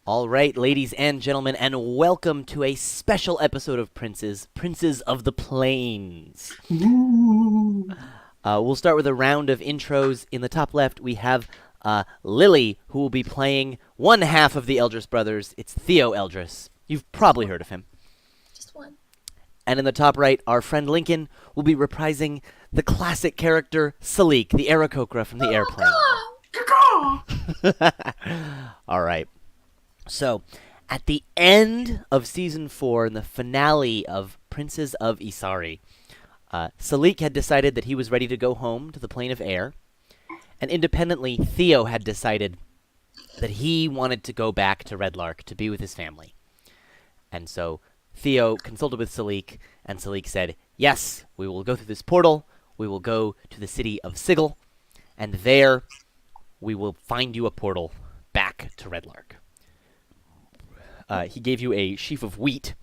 All right, ladies and gentlemen, and welcome to a special episode of Princes of the Plains. Ooh. We'll start with a round of intros. In the top left, we have Lily, who will be playing one half of the Eldris brothers. It's Theo Eldris. You've probably heard of him. Just one. And in the top right, our friend Lincoln will be reprising the classic character Salik, the Aarakocra from the airplane. All right. So, at the end of Season 4, in the finale of Princes of Isari, Salik had decided that he was ready to go home to the plane of air, and independently, Theo had decided that he wanted to go back to Red Lark to be with his family. And so, Theo consulted with Salik, and Salik said, yes, we will go through this portal, we will go to the city of Sigil, and there we will find you a portal back to Red Lark. He gave you a sheaf of wheat.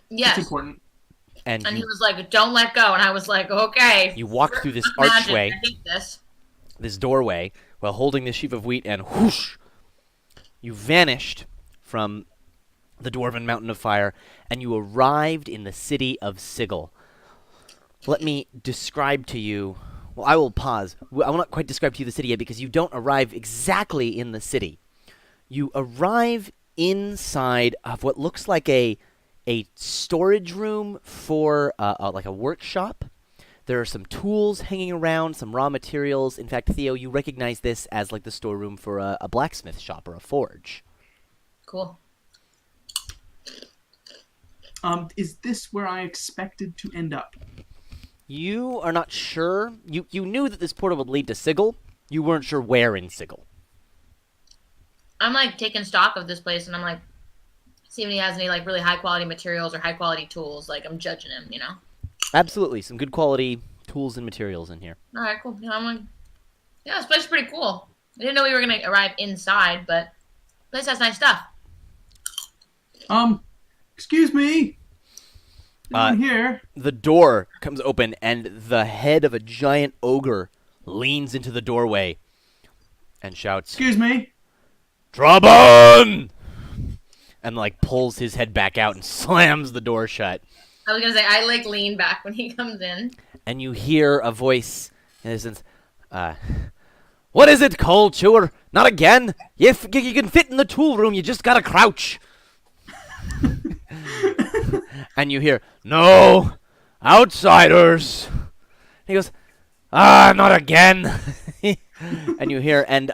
Yes. That's important. And he was like, don't let go. And I was like, okay. You walked through this Magic. archway, I hate this doorway, while holding this sheaf of wheat, and whoosh, you vanished from the Dwarven Mountain of Fire, and you arrived in the city of Sigil. Let me describe to you... Well, I will pause. I will not quite describe to you the city yet, because you don't arrive exactly in the city. You arrive inside of what looks like a storage room for like a workshop. There are some tools hanging around, some raw materials. In fact, Theo, you recognize this as like the storeroom for a blacksmith shop or a forge. Cool. Is this where I expected to end up? You are not sure. You knew that this portal would lead to Sigil. You weren't sure where in Sigil. I'm like taking stock of this place, and I'm like, see if he has any like really high quality materials or high quality tools. Like I'm judging him, you know. Absolutely, some good quality tools and materials in here. All right, cool. Yeah, I'm like, yeah, this place is pretty cool. I didn't know we were gonna arrive inside, but the place has nice stuff. Excuse me. Anyone here? The door comes open, and the head of a giant ogre leans into the doorway and shouts, Excuse me. "Trouble!" and like pulls his head back out and slams the door shut. I was gonna say I like lean back when he comes in. And you hear a voice in essence, "What is it, coal chewer? Not again? If you can fit in the tool room, you just gotta crouch." And you hear, "No, outsiders." He goes, "Not again." And you hear, and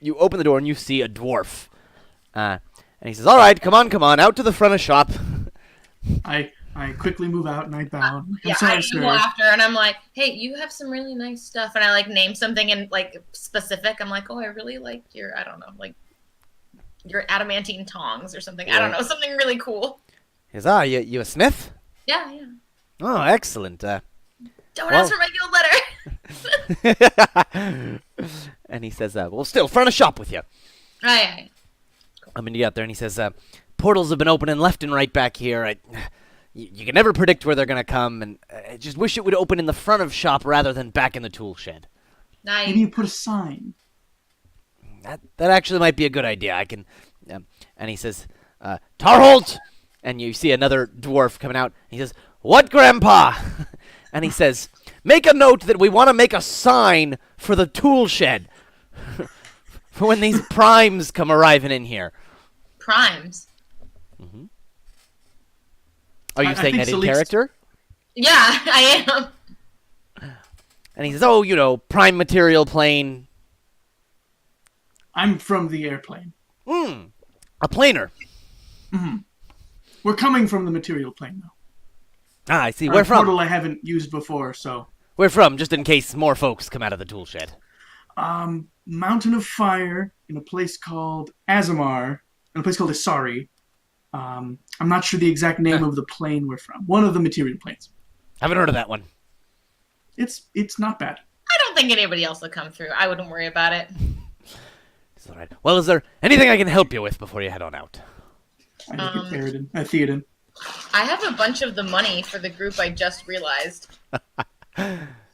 you open the door and you see a dwarf. And he says, "All right, come on, out to the front of shop." I quickly move out and I bow. I'm Yeah, sorry, I sir. go after, and I'm like, hey, you have some really nice stuff. And I like name something in like specific. I'm like, oh, I really like your, I don't know, like your adamantine tongs or something. I don't know, something really cool. He says, you a smith? Yeah. Oh, excellent. Don't ask for my guild letter. And he says, well, still, front of shop with you. Right. I'm going to get out there, and he says, portals have been opening left and right back here. You can never predict where they're going to come, and I just wish it would open in the front of shop rather than back in the tool shed. Nice. Maybe you put a sign. That actually might be a good idea. I can... and he says, Tarholt! And you see another dwarf coming out. And he says, "What, Grandpa?" And he says, "Make a note that we want to make a sign for the tool shed for when these primes come arriving in here." Primes. Mm-hmm. Are you I saying think that in Salik's- character? Yeah, I am. And he says, "Oh, prime material plane." I'm from the airplane. A planer. Mm-hmm. We're coming from the material plane, though. I see. Or Where a from? portal I haven't used before, so... Where from, just in case more folks come out of the tool shed. Mountain of Fire in a place called Azamar, in a place called Isari. I'm not sure the exact name of the plane we're from. One of the material planes. Haven't heard of that one. It's not bad. I don't think anybody else will come through. I wouldn't worry about it. It's all right. Well, is there anything I can help you with before you head on out? I look at Theoden. I have a bunch of the money for the group I just realized.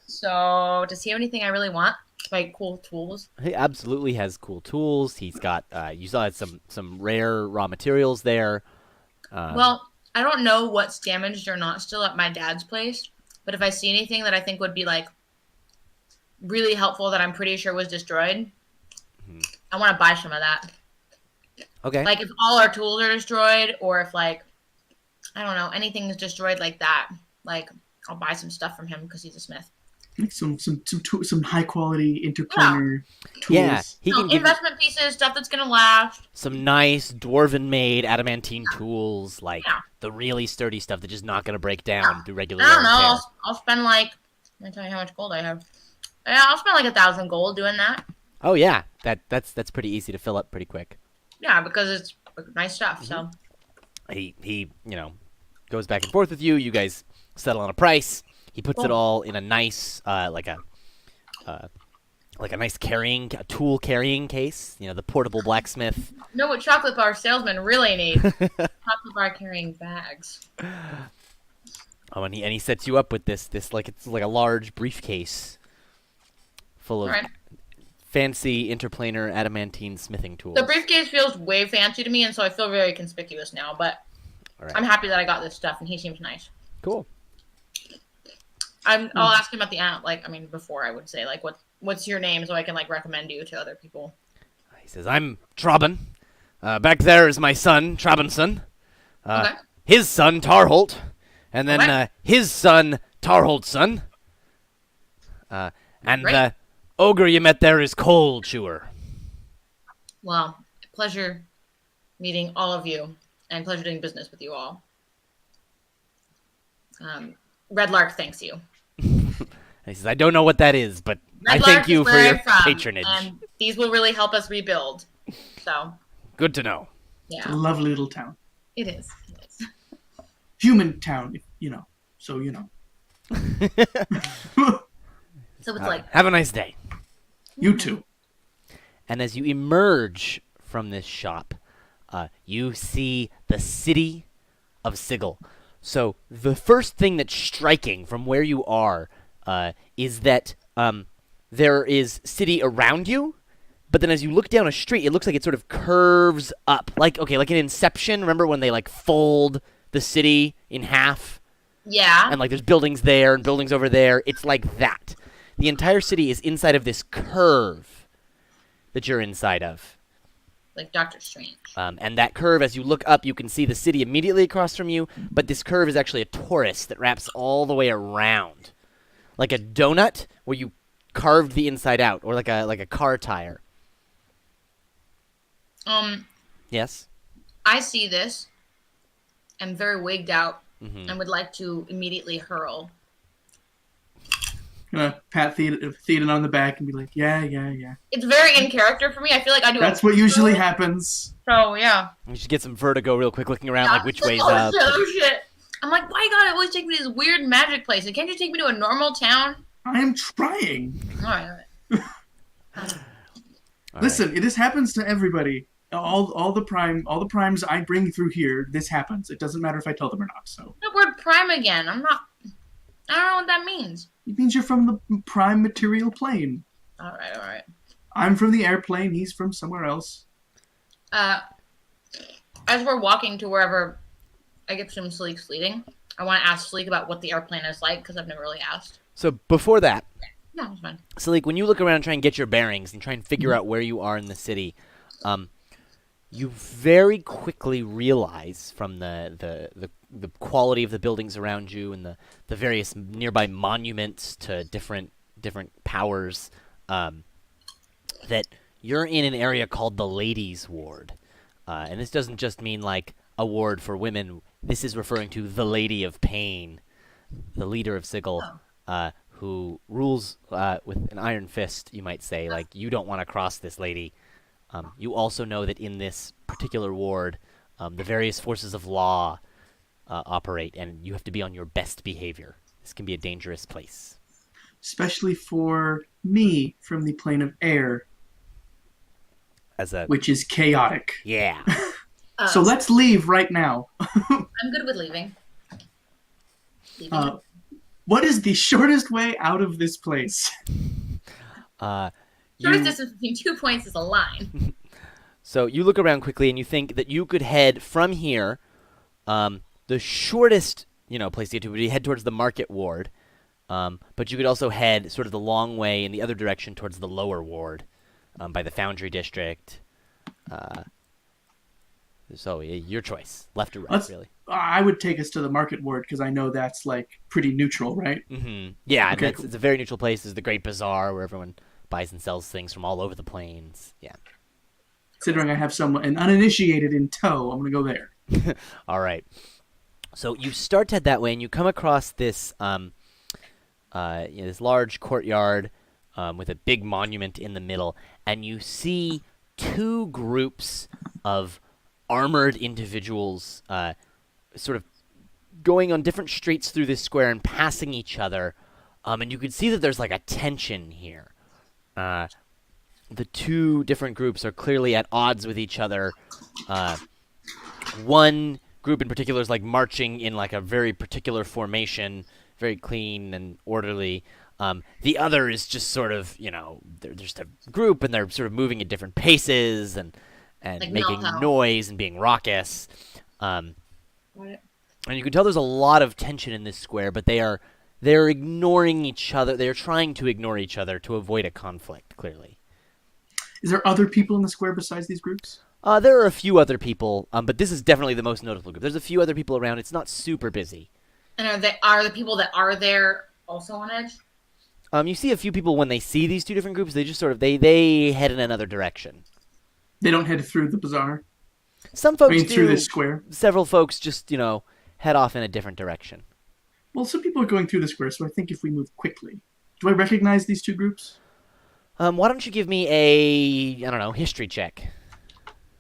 So, does he have anything I really want? like cool tools? He absolutely has cool tools. He's got you saw some rare raw materials there. Well, I don't know what's damaged or not still at my dad's place, but if I see anything that I think would be like really helpful that I'm pretty sure was destroyed, I want to buy some of that. Okay. Like if all our tools are destroyed, or if like I don't know anything is destroyed like that, like I'll buy some stuff from him because he's a smith. Like some high quality interplanar tools. Yeah, he can give you investment pieces, stuff that's gonna last. some nice dwarven-made adamantine tools, like Yeah. the really sturdy stuff that's just not going to break down through regular I wear don't and know. tear. I'll spend like. Let me tell you how much gold I have. Yeah, I'll spend like 1,000 gold doing that. Oh yeah, that's pretty easy to fill up pretty quick. Yeah, because it's nice stuff. So He goes back and forth with you. You guys settle on a price. He puts it all in a nice like a nice tool carrying case. You know, the portable blacksmith. you know what chocolate bar salesmen really need? Chocolate bar carrying bags. Oh, and he sets you up with this like it's like a large briefcase full of All right. fancy interplanar adamantine smithing tools. The briefcase feels way fancy to me, and so I feel very conspicuous now. But All right. I'm happy that I got this stuff, and he seems nice. Cool. I'll ask him at the end. Like, I mean, before I would say like, what's your name, so I can like recommend you to other people. He says, "I'm Trobin. Back there is my son, Trobinson. Okay. His son, Tarholt. And then Okay. his son, Tarholt's son. And Great. the ogre you met there is Coal Chewer." Well, pleasure meeting all of you, and pleasure doing business with you all. Red Lark thanks you. He says, "I don't know what that is, but I Red thank Lark you is for where your I'm from, patronage. and these will really help us rebuild. So, Good to know." It's a yeah, lovely little town. it is. It is. Human town, you know. So you know. So it's like, Have a nice day. You too. And as you emerge from this shop, you see the city of Sigil. So the first thing that's striking from where you are is that there is city around you, but then as you look down a street, it looks like it sort of curves up, like in Inception. Remember when they like fold the city in half, yeah, and like there's buildings there and buildings over there? It's like that. The entire city is inside of this curve that you're inside of. like Doctor Strange. And that curve, as you look up, you can see the city immediately across from you, but this curve is actually a torus that wraps all the way around. Like a donut where you carved the inside out, or like a car tire. Yes? I see this. I'm very wigged out, Mm-hmm. and would like to immediately hurl. Gonna pat Theoden on the back and be like, yeah. It's very in character for me. I feel like I do. That's what usually happens. So yeah. You should get some vertigo real quick, looking around, like which way's oh, up. Shit, oh shit! I'm like, why you gotta always take me to this weird magic place? Can't you take me to a normal town? I am trying. All right. All right. Listen, it just happens to everybody. All the primes I bring through here, this happens. It doesn't matter if I tell them or not. So The word prime again. I don't know what that means. it means you're from the prime material plane. All right. I'm from the airplane. He's from somewhere else. As we're walking to wherever I get some Sleek's leading, I want to ask Sleek about what the airplane is like, because I've never really asked. So before that, No, it's fine. Salik, when you look around and try and get your bearings and try and figure out where you are in the city, you very quickly realize from the quality of the buildings around you and the various nearby monuments to different powers, that you're in an area called the Ladies' Ward. And this doesn't just mean like a ward for women. This is referring to the Lady of Pain, the leader of Sigil, who rules with an iron fist, you might say. Like, you don't want to cross this lady. You also know that in this particular ward, the various forces of law operate, and you have to be on your best behavior. This can be a dangerous place. Especially for me from the plane of air, which is chaotic. Yeah. So let's leave right now. I'm good with leaving. What is the shortest way out of this place? Shortest You distance between 2 points is a line. So you look around quickly and you think that you could head from here. The shortest, place to get to would be head towards the market ward. But you could also head sort of the long way in the other direction towards the lower ward, by the foundry district. So your choice, left or right, really. I would take us to the market ward because I know that's like pretty neutral, right? Mm-hmm. Yeah, Okay, and cool. it's a very neutral place. There's the Great Bazaar where everyone buys and sells things from all over the plains. Yeah. Considering I have an uninitiated in tow, I'm gonna go there. All right. So you start to head that way, and you come across this this large courtyard with a big monument in the middle, and you see two groups of armored individuals sort of going on different streets through this square and passing each other. And you can see that there's like a tension here. The two different groups are clearly at odds with each other. One group in particular is like marching in like a very particular formation, very clean and orderly. The other is just sort of, they're just a group and they're sort of moving at different paces and Like making Meltdown. noise and being raucous. What? And you can tell there's a lot of tension in this square, but they're ignoring each other. They're trying to ignore each other to avoid a conflict, clearly. Is there other people in the square besides these groups? There are a few other people, but this is definitely the most notable group. There's a few other people around. It's not super busy. And are the people that are there also on edge? You see a few people when they see these two different groups, they just sort of they head in another direction. They don't head through the bazaar. Some I folks mean, do. through this square. Several folks just head off in a different direction. Well, some people are going through the square, so I think if we move quickly, do I recognize these two groups? Why don't you give me a history check?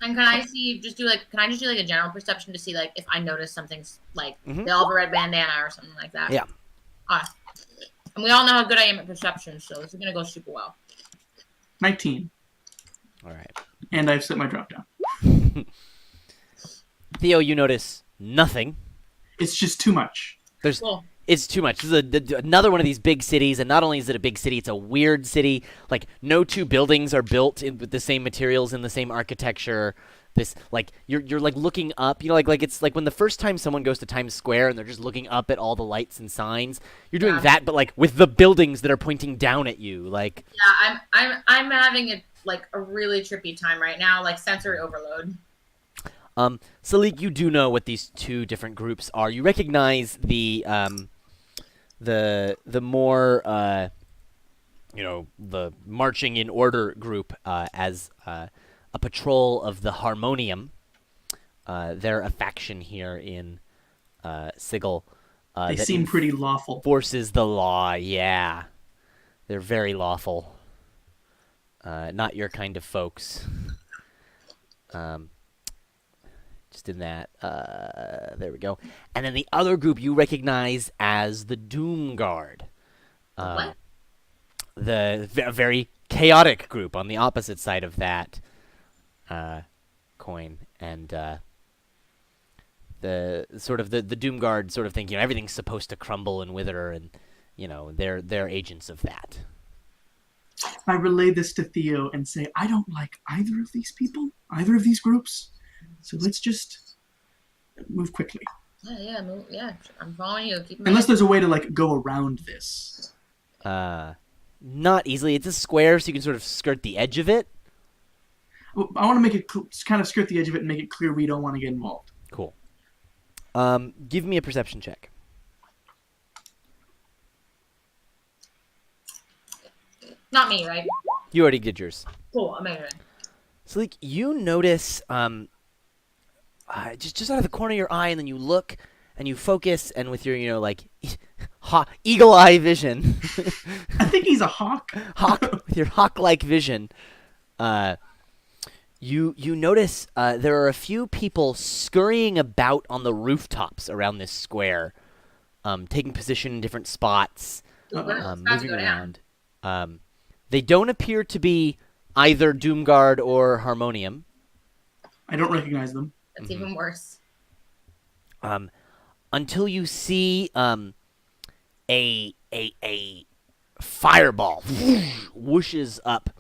And can I just do like a general perception to see like if I notice something's like Mhm. they all have a red bandana or something like that? Yeah. And we all know how good I am at perception, so this is gonna go super well. 19. All right. And I've set my drop down. Theo, you notice nothing. It's just too much. Cool. It's too much. This is another one of these big cities, and not only is it a big city, it's a weird city. Like, no two buildings are built with the same materials and the same architecture. This, like, you're like looking up. Like it's like when the first time someone goes to Times Square and they're just looking up at all the lights and signs. You're doing Yeah. that, but like with the buildings that are pointing down at you. Like, Yeah, I'm having a really trippy time right now, like sensory overload. Salik, you do know what these two different groups are. You recognize the more the marching in order group as a patrol of the Harmonium. They're a faction here in Sigil. They that seem pretty lawful. enforces the law. Yeah, they're very lawful. Not your kind of folks. Just in that. There we go. And then the other group you recognize as the Doom Guard. What? The very chaotic group on the opposite side of that coin. And the sort of the Doom Guard sort of think, everything's supposed to crumble and wither, and they're agents of that. I relay this to Theo and say, I don't like either of these people, either of these groups. So let's just move quickly. Yeah, I'm following you. Keep Unless there's a way to like go around this. Not easily. It's a square, so you can sort of skirt the edge of it. I want to make it kind of skirt the edge of it and make it clear we don't want to get involved. Cool. Give me a perception check. Not me, right? You already did yours. Cool, amazing. Sleek, you notice just out of the corner of your eye, and then you look and you focus, and with your eagle eye vision, I think he's a hawk. with your hawk-like vision, you notice there are a few people scurrying about on the rooftops around this square, taking position in different spots, moving around. They don't appear to be either Doomguard or Harmonium. I don't recognize them. That's even worse. Until you see a fireball whooshes up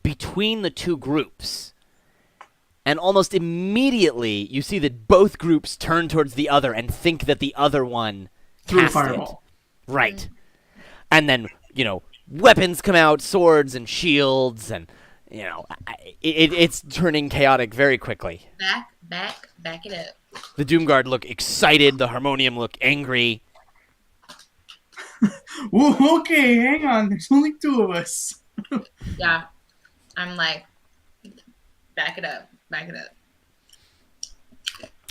between the two groups. And almost immediately, you see that both groups turn towards the other and think that the other one Threw a cast fireball. it. Right. And then, weapons come out, swords and shields, and, it's turning chaotic very quickly. Back it up. The Doomguard look excited. The Harmonium look angry. Whoa, okay, hang on. There's only 2 of us. Yeah. I'm like, back it up.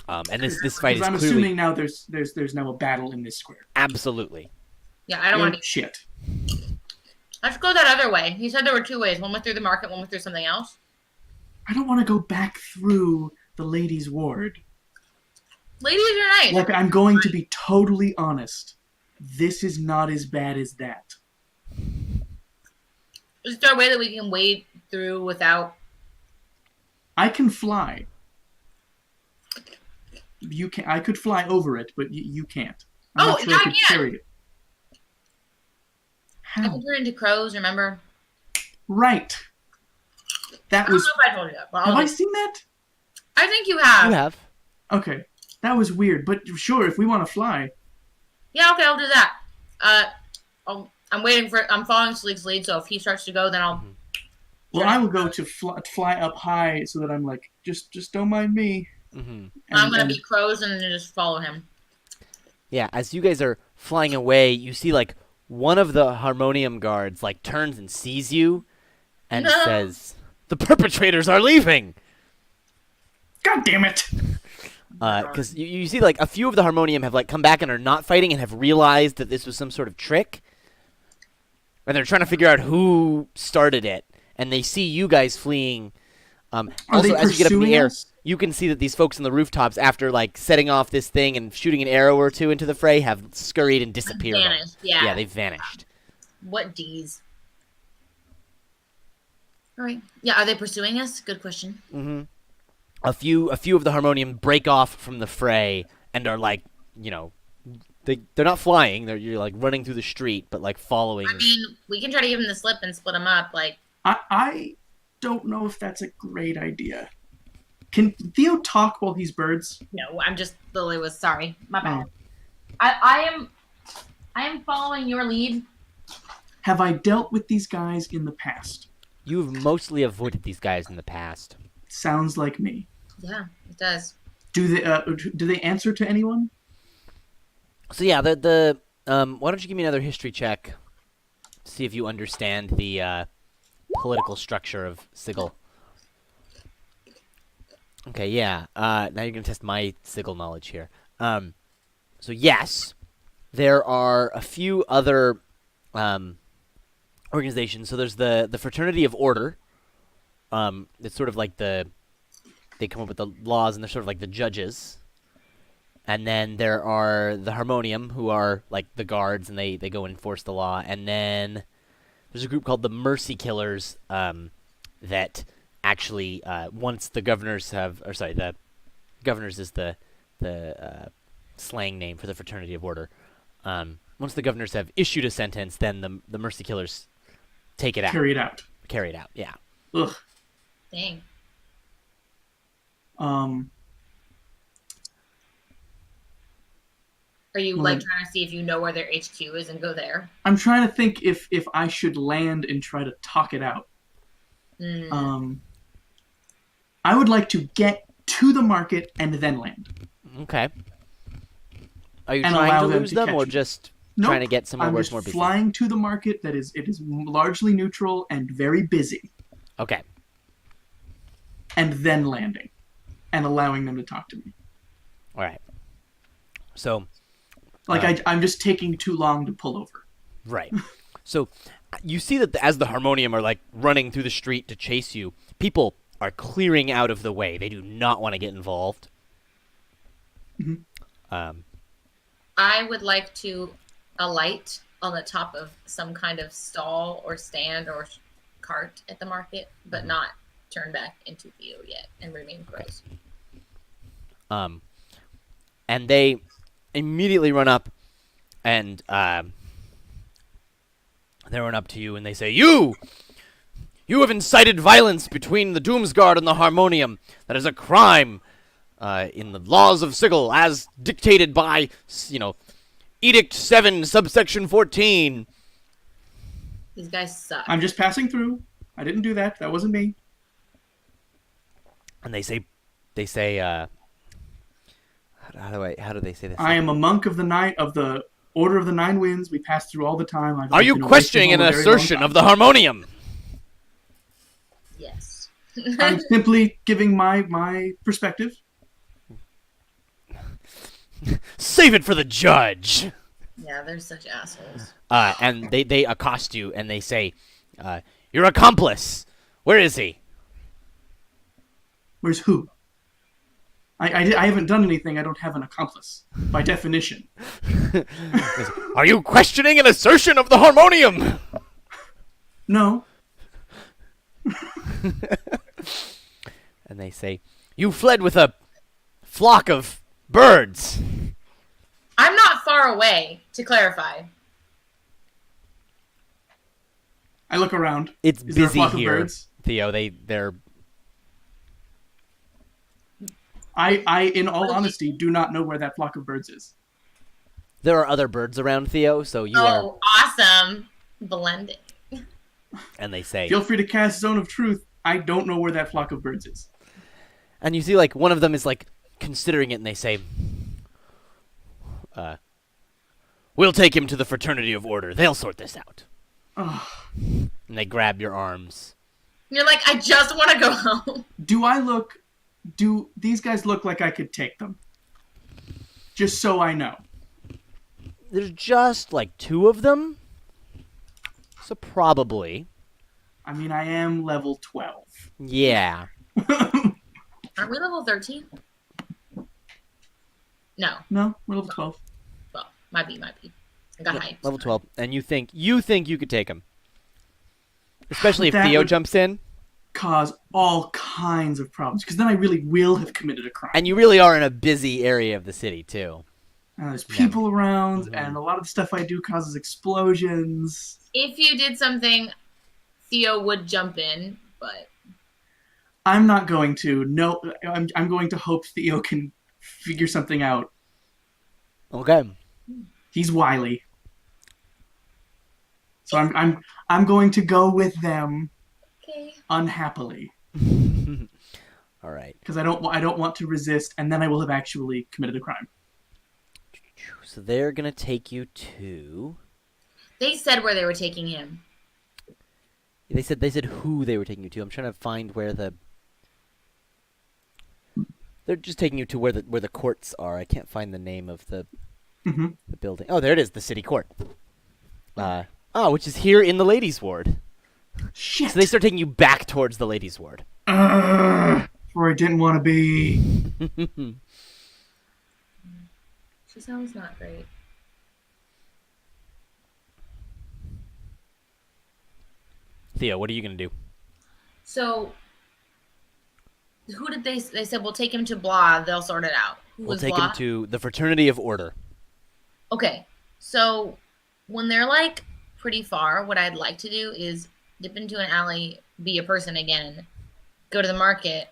And this fight is I'm clearly... assuming now there's now a battle in this square. Absolutely. Yeah, I don't want to. Shit. Let's go that other way. He said there were 2 ways. One went through the market, one went through something else. I don't want to go back through the ladies' ward. Ladies are nice. Like, I'm going to be totally honest. This is not as bad as that. Is there a way that we can wade through without... I can fly. You can. I could fly over it, but you can't. I'm not sure I could carry it. I How? can turn into crows, remember? Right. That I was. don't know if I told you that. But Have I seen that? I think you have. You have. Okay. That was weird, but sure, if we want to fly. Yeah, okay, I'll do that. I'm waiting for... I'm following Sleek's lead, so if he starts to go, then I'll... Well, I will go to fly up high so that I'm like, just don't mind me. Mm-hmm. I'm going to be crows and then just follow him. Yeah, as you guys are flying away, you see, like, one of the Harmonium guards, like, turns and sees you and says, "The perpetrators are leaving!" God damn it! Because you see, like, a few of the Harmonium have, like, come back and are not fighting and have realized that this was some sort of trick. And they're trying to figure out who started it. And they see you guys fleeing. Also, as you get up in the air, you can see that these folks on the rooftops, after, like, setting off this thing and shooting an arrow or 2 into the fray, have scurried and disappeared. Vanished, yeah. Yeah, they've vanished. What D's? All right. Yeah, are they pursuing us? Good question. Mm-hmm. A few of the Harmonium break off from the fray and are, like, they're not flying. You're like running through the street, but like following. I mean, we can try to give them the slip and split them up. Like, I don't know if that's a great idea. Can Theo talk while he's birds? no, I'm just Lily was sorry. My bad. I am following your lead. Have I dealt with these guys in the past? You've mostly avoided these guys in the past. Sounds like me. Yeah, it does. Do they answer to anyone? So yeah, why don't you give me another history check to see if you understand the political structure of Sigil. Okay, yeah. Now you're gonna test my Sigil knowledge here. So yes, there are a few other organizations. So there's the Fraternity of Order. It's sort of like they come up with the laws, and they're sort of like the judges. And then there are the Harmonium, who are like the guards, and they go and enforce the law. And then there's a group called the Mercy Killers that actually, once the governors the governors is the slang name for the Fraternity of Order. Once the governors have issued a sentence, then the Mercy Killers take it out. Carry it out. Carry it out, yeah. Ugh. Dang. Are you Well, like trying to see if you know where their HQ is and go there? I'm trying to think if I should land and try to talk it out. I would like to get to the market and then land. Okay. Are you And trying allow to them lose to them, catch or me. just Nope. trying to get somewhere I'm where just it's more busy? flying to the market it is largely neutral and very busy, Okay. and then landing and allowing them to talk to me. All right. So, Like I'm just taking too long to pull over. right. So, you see that as the Harmonium are like running through the street to chase you, people are clearing out of the way. They do not want to get involved. Mm-hmm. I would like to alight on the top of some kind of stall or stand or cart at the market, but not turn back into view yet and remain crows. And they immediately run up and They run up to you and they say, You have incited violence between the Doomsguard and the Harmonium. That is a crime in the laws of Sigil, as dictated by, Edict 7, subsection 14. These guys suck. I'm just passing through. I didn't do that. That wasn't me. And they say, how do they say this? I am a monk of the Order of the Nine Winds. We pass through all the time. Are you questioning an assertion of the Harmonium? Yes. I'm simply giving my perspective. Save it for the judge. Yeah, they're such assholes. And they accost you and they say, your accomplice, where is he? Where's who? I haven't done anything. I don't have an accomplice, by definition. Are you questioning an assertion of the Harmonium? No. And they say, you fled with a flock of birds. I'm not far away, to clarify. I look around. It's Is there a busy flock of here, birds? Theo. They're. I, in all honesty, do not know where that flock of birds is. There are other birds around, Theo, so you are. Oh, awesome. Blending. And they say. Feel free to cast Zone of Truth. I don't know where that flock of birds is. And you see, like, one of them is, like, considering it, and they say, we'll take him to the Fraternity of Order. They'll sort this out. Ugh. And they grab your arms. You're like, I just want to go home. Do these guys look like I could take them? Just so I know. There's just, like, 2 of them. So probably. I mean, I am level 12. Yeah. Aren't we level 13? No. No, we're level 12. Well, might be. I got hyped. Level 12. And you think you could take him. Especially if That Theo would jumps in. Cause all kinds of problems, because then I really will have committed a crime. And you really are in a busy area of the city, too. There's people around, and a lot of the stuff I do causes explosions. If you did something, Theo would jump in, but... I'm not going to. No, I'm going to hope Theo can figure something out. Okay. He's wily. So I'm going to go with them. Okay. Unhappily, All right. because I don't want to resist, and then I will have actually committed a crime. So they're gonna take you to. They said where they were taking him. They said who they were taking you to. I'm trying to find where the. They're just taking you to where the courts are. I can't find the name of the building. Oh, there it is, the city court. Which is here in the ladies' ward. Shit. So they start taking you back towards the ladies' ward. Where I didn't want to be. She sounds not great. Theo, what are you gonna do? So, who did they said, we'll take him to blah, they'll sort it out. Who We'll was take blah? him to the Fraternity of Order. Okay, so when they're like pretty far, what I'd like to do is dip into an alley, be a person again, go to the market,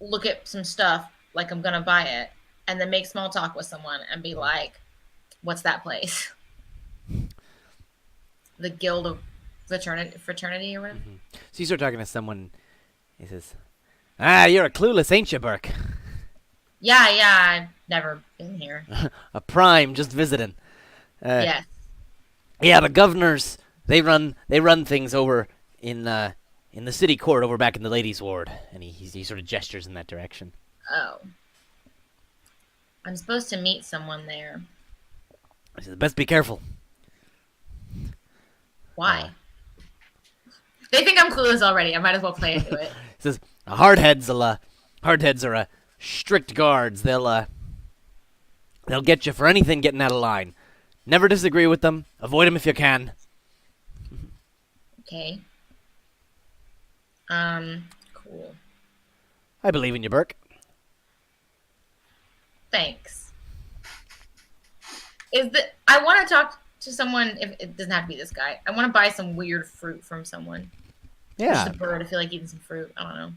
look at some stuff like I'm gonna buy it, and then make small talk with someone and be like, what's that place? The Guild of Fraternity or whatever? So you start talking to someone. He says, you're a clueless, ain't you, Burke? Yeah, I've never been here. A prime just visiting. Yes. Yeah, the governors, they run things over in the city court over back in the ladies' ward. And he sort of gestures in that direction. Oh. I'm supposed to meet someone there. He says, best be careful. Why? They think I'm clueless already. I might as well play into it. He says, hardheads are strict guards. They'll get you for anything getting out of line. Never disagree with them. Avoid them if you can. Okay. Cool. I believe in you, Burke. Thanks. I want to talk to someone. If it doesn't have to be this guy, I want to buy some weird fruit from someone. Yeah. Just a bird. I feel like eating some fruit. I don't know.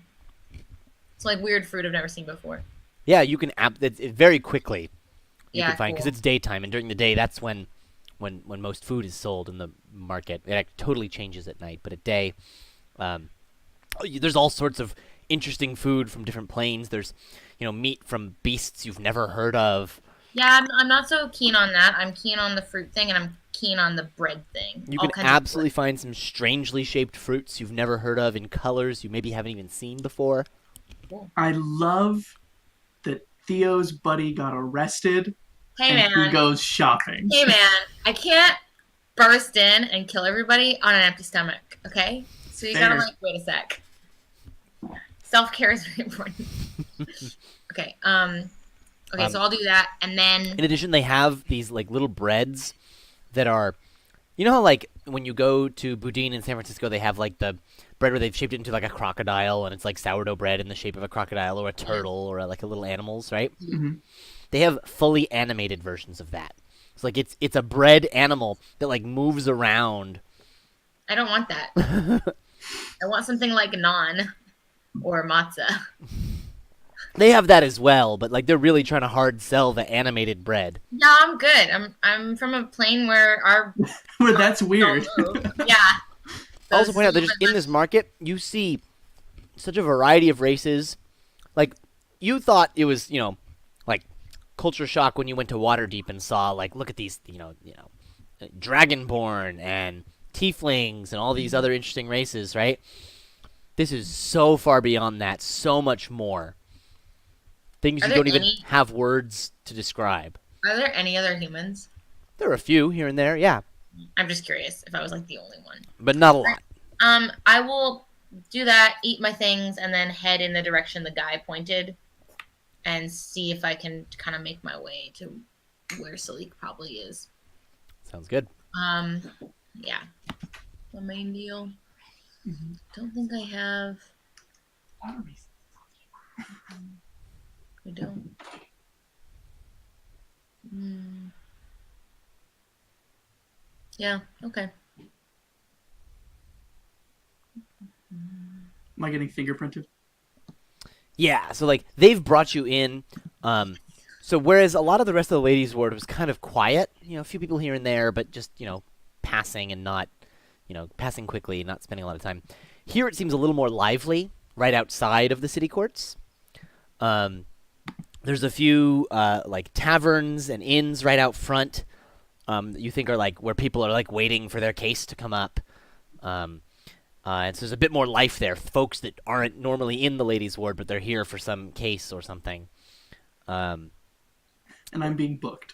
It's like weird fruit I've never seen before. Yeah, you can it very quickly. You Yeah, can find because cool. it's daytime, and during the day, that's when most food is sold in the market. It totally changes at night, but at day, there's all sorts of interesting food from different planes. There's, meat from beasts you've never heard of. Yeah, I'm not so keen on that. I'm keen on the fruit thing, and I'm keen on the bread thing. You All can kinds of absolutely find some strangely shaped fruits you've never heard of in colors you maybe haven't even seen before. I love that Theo's buddy got arrested Hey and he man, goes shopping. hey man, I can't burst in and kill everybody on an empty stomach. Okay, so you gotta Fair. wait a sec. Self care is very important. Okay. Okay, so I'll do that, and then In addition, they have these like little breads that are, how like when you go to Boudin in San Francisco, they have like the bread where they've shaped it into like a crocodile, and it's like sourdough bread in the shape of a crocodile or a turtle or like a little animals, right? Mhm. They have fully animated versions of that. It's like it's a bread animal that like moves around. I don't want that. I want something like naan or matzah. They have that as well, but like they're really trying to hard sell the animated bread. Yeah, I'm good. I'm from a plane where our Well, that's don't weird. move. Yeah. I'll also Those point out that just in this market, you see such a variety of races. Like, you thought it was, like culture shock when you went to Waterdeep and saw, like, look at these, Dragonborn and Tieflings and all these other interesting races, right? This is so far beyond that, so much more. Things Are you there don't even any- have words to describe. Are there any other humans? There are a few here and there, yeah, I'm just curious if I was like the only one. but not a lot. I will do that, eat my things, and then head in the direction the guy pointed, and see if I can kind of make my way to where Salik probably is. Sounds good. Yeah, the main deal. Don't think I have. I don't. Yeah. Okay. Am I getting fingerprinted? Yeah, so like they've brought you in. So whereas a lot of the rest of the ladies' ward was kind of quiet, a few people here and there, but just passing and not, passing quickly, not spending a lot of time. Here it seems a little more lively, right outside of the city courts. There's a few like taverns and inns right out front that you think are like where people are like waiting for their case to come up. And so there's a bit more life there. Folks that aren't normally in the ladies' ward, but they're here for some case or something. And I'm being booked.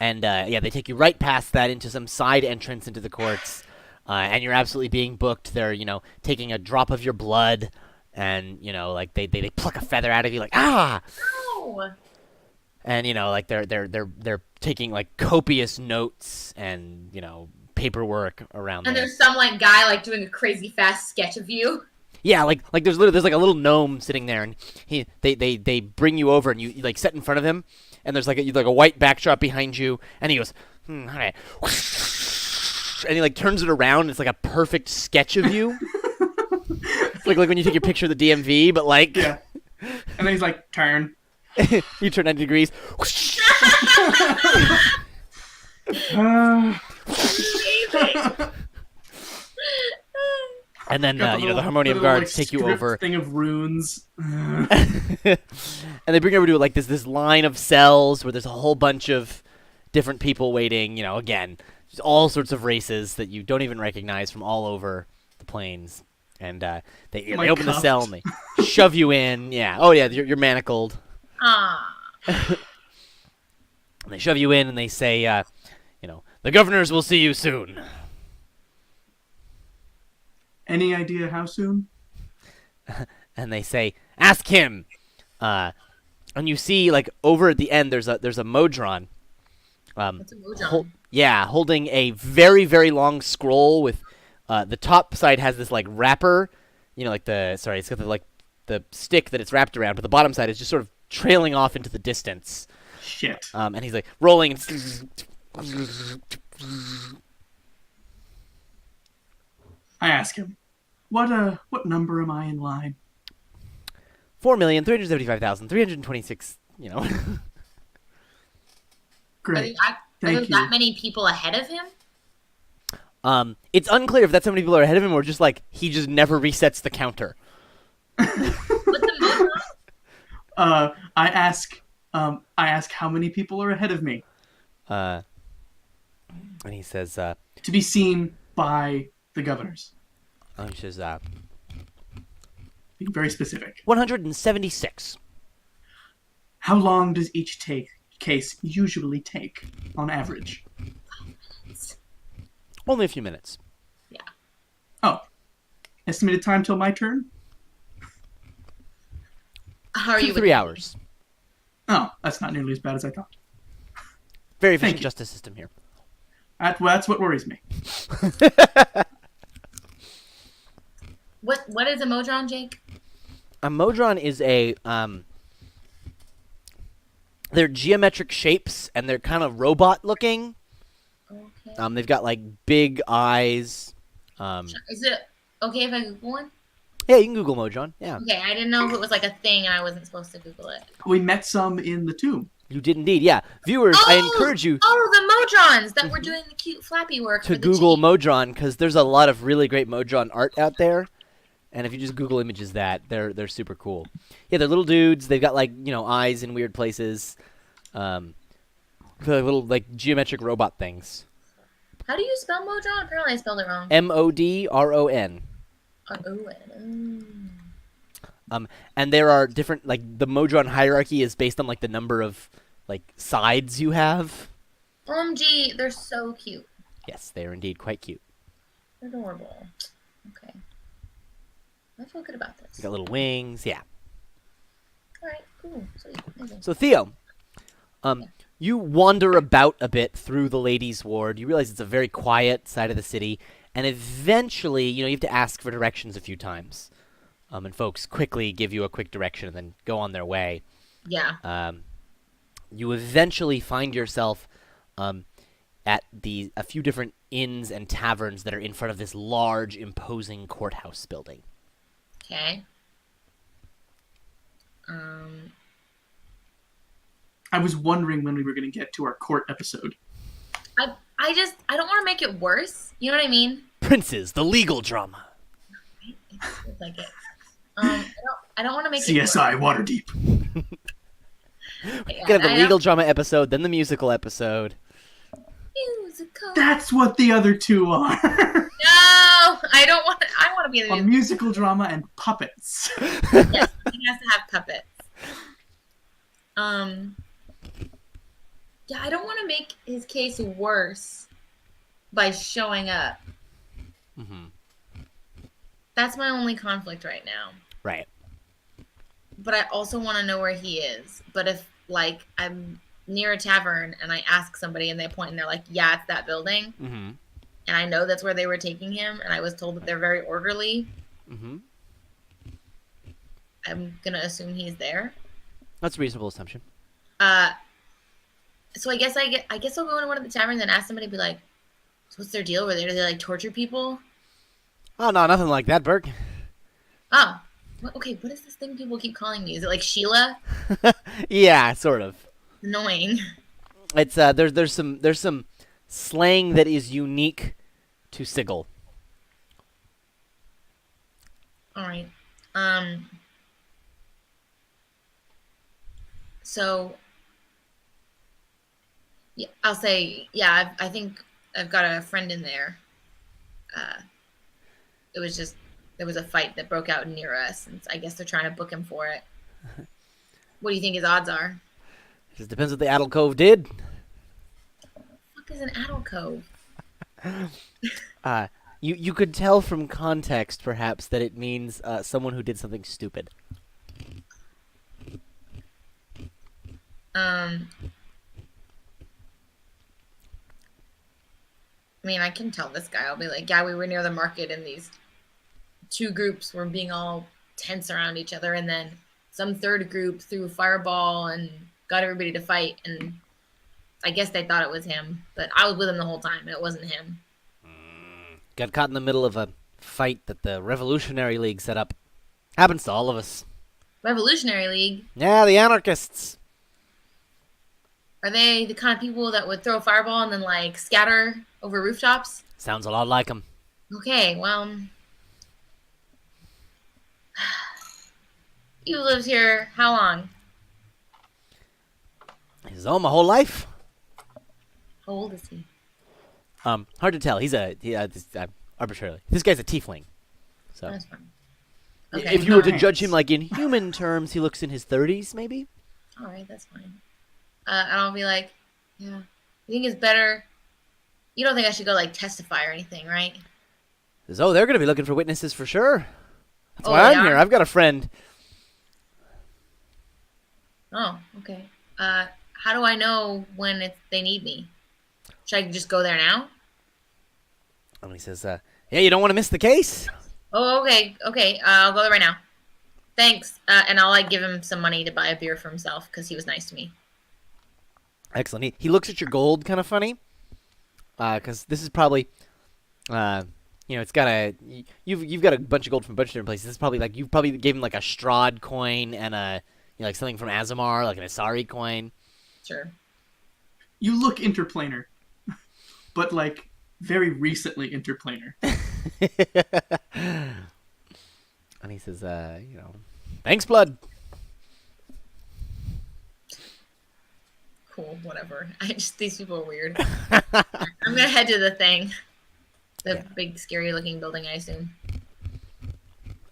And yeah, they take you right past that into some side entrance into the courts, and you're absolutely being booked. They're taking a drop of your blood, and like they pluck a feather out of you, like ah. Oh. And like they're taking like copious notes and paperwork around And there. there's some like guy like doing a crazy fast sketch of you. Yeah, like there's like a little gnome sitting there, and they bring you over, and you like sit in front of him, and there's like a white backdrop behind you, and he goes, all right, and he like turns it around, and it's like a perfect sketch of you. It's like when you take your picture of the DMV, but like Yeah. And then he's like, turn. you turn 90 degrees. And then Got the harmonium little, guards take you script over. Thing of runes. And they bring you over to like this line of cells where there's a whole bunch of different people waiting. Again, just all sorts of races that you don't even recognize from all over the plains. And they open the cell and they shove you in. Yeah. Oh yeah, you're manacled. Ah. And they shove you in and they say, the governors will see you soon. Any idea how soon? And they say, ask him. And you see, like over at the end, there's a Modron. What's a Mojon? Holding a very, very long scroll with the top side has this like wrapper, it's got the stick that it's wrapped around, but the bottom side is just sort of trailing off into the distance. Shit. And he's like rolling, and I ask him, what number am I in line? 4,375,326. You know. Great. Are there Thank that you. many people ahead of him? It's unclear if that's how many people are ahead of him or just like he just never resets the counter. With the Modron? I ask how many people are ahead of me And he says, to be seen by the governors. he says, Being very specific. 176. How long does each case usually take on average? Only a few minutes. Yeah. Oh, estimated time till my turn? How are 2 you? to 3 hours. Oh, that's not nearly as bad as I thought. Very Thank efficient you. justice system here. That's what worries me. What is a Modron, Jake? A Modron is they're geometric shapes and they're kind of robot looking. Okay. They've got like big eyes. Is it okay if I Google one? Yeah, you can Google Modron. Yeah, Okay, I didn't know if it was like a thing and I wasn't supposed to Google it. We met some in the tomb. you did indeed. Yeah, viewers, I encourage you Oh, the Modrons that were doing the cute flappy work to for the Google cheek. Modron because there's a lot of really great Modron art out there. And if you just Google images that, they're super cool. Yeah, they're little dudes. They've got like eyes in weird places. They're little like geometric robot things. How do you spell Modron? Apparently I spelled it wrong. Modron. And there are different like the Modron hierarchy is based on like the number of like sides you have. OMG, they're so cute. Yes, they are indeed quite cute. They're adorable. Okay. I feel good about this. They got little wings. Yeah. Alright, cool. Sweet. Amazing. So Theo, you wander about a bit through the ladies' ward. You realize it's a very quiet side of the city, and eventually, you have to ask for directions a few times. And folks quickly give you a quick direction and then go on their way. Yeah. You eventually find yourself at a few different inns and taverns that are in front of this large, imposing courthouse building. Okay. I was wondering when we were going to get to our court episode. I don't want to make it worse. You know what I mean? Princes, the legal drama. It feels like it. I don't want to make it worse. CSI Waterdeep. Yeah, Gonna have the I legal don't- drama episode, then the musical episode. Musical. That's what the other two are. No, I don't want. I want to be in the A musical. musical drama and puppets. Yes, he has to have puppets. Yeah, I don't want to make his case worse by showing up. Mm-hmm. That's my only conflict right now. Right. But I also want to know where he is. But if, like, I'm near a tavern and I ask somebody and they point and they're like, yeah, it's that building, Mm-hmm. and I know that's where they were taking him, and I was told that they're very orderly, Mm-hmm. I'm going to assume he's there. That's a reasonable assumption. So I guess I'll go into one of the taverns and ask somebody, be like, so what's their deal over there? Do they, like, torture people? Oh, no, nothing like that, Burke. Oh. Okay, what is this thing people keep calling me? Is it like Sheila? Yeah, sort of. Annoying. It's there's some slang that is unique to Sigil. All right. So, yeah, I'll say, yeah, I think I've got a friend in there. There was a fight that broke out near us, and I guess they're trying to book him for it. What do you think his odds are? Just depends what the Addle Cove did. What the fuck is an Addle Cove? You could tell from context, perhaps, that it means someone who did something stupid. I mean, I can tell this guy. I'll be like, yeah, we were near the market and these two groups were being all tense around each other. And then some third group threw a fireball and got everybody to fight. And I guess they thought it was him, but I was with him the whole time. It wasn't him. Got caught in the middle of a fight that the Revolutionary League set up. Happens to all of us. Revolutionary League. Yeah, the anarchists. Are they the kind of people that would throw a fireball and then like scatter over rooftops? Sounds a lot like them. Okay, well, you lived here how long? He's my whole life. How old is he? Hard to tell. He's arbitrarily. This guy's a tiefling. So That's fine. Okay. if you were to Nice. judge him like in human terms, he looks in his 30s, maybe. All right, that's fine. And I'll be like, yeah. You think it's better? You don't think I should go like testify or anything, right? Says, oh, they're going to be looking for witnesses for sure. That's Oh, why they I'm are? here. I've got a friend. Oh, okay. How do I know when they need me? Should I just go there now? And he says, yeah, you don't want to miss the case. Oh, okay, okay. I'll go there right now. Thanks. And I'll like give him some money to buy a beer for himself because he was nice to me. Excellent. He looks at your gold kind of funny. Because this is probably, it's got you've got a bunch of gold from a bunch of different places. This is probably like, you probably gave him like a Strahd coin and like something from Azamar, like an Asari coin. Sure. You look interplanar, but like very recently interplanar. And he says, thanks, blood. Cool, whatever. These people are weird. I'm gonna head to the thing. The big scary looking building, I assume.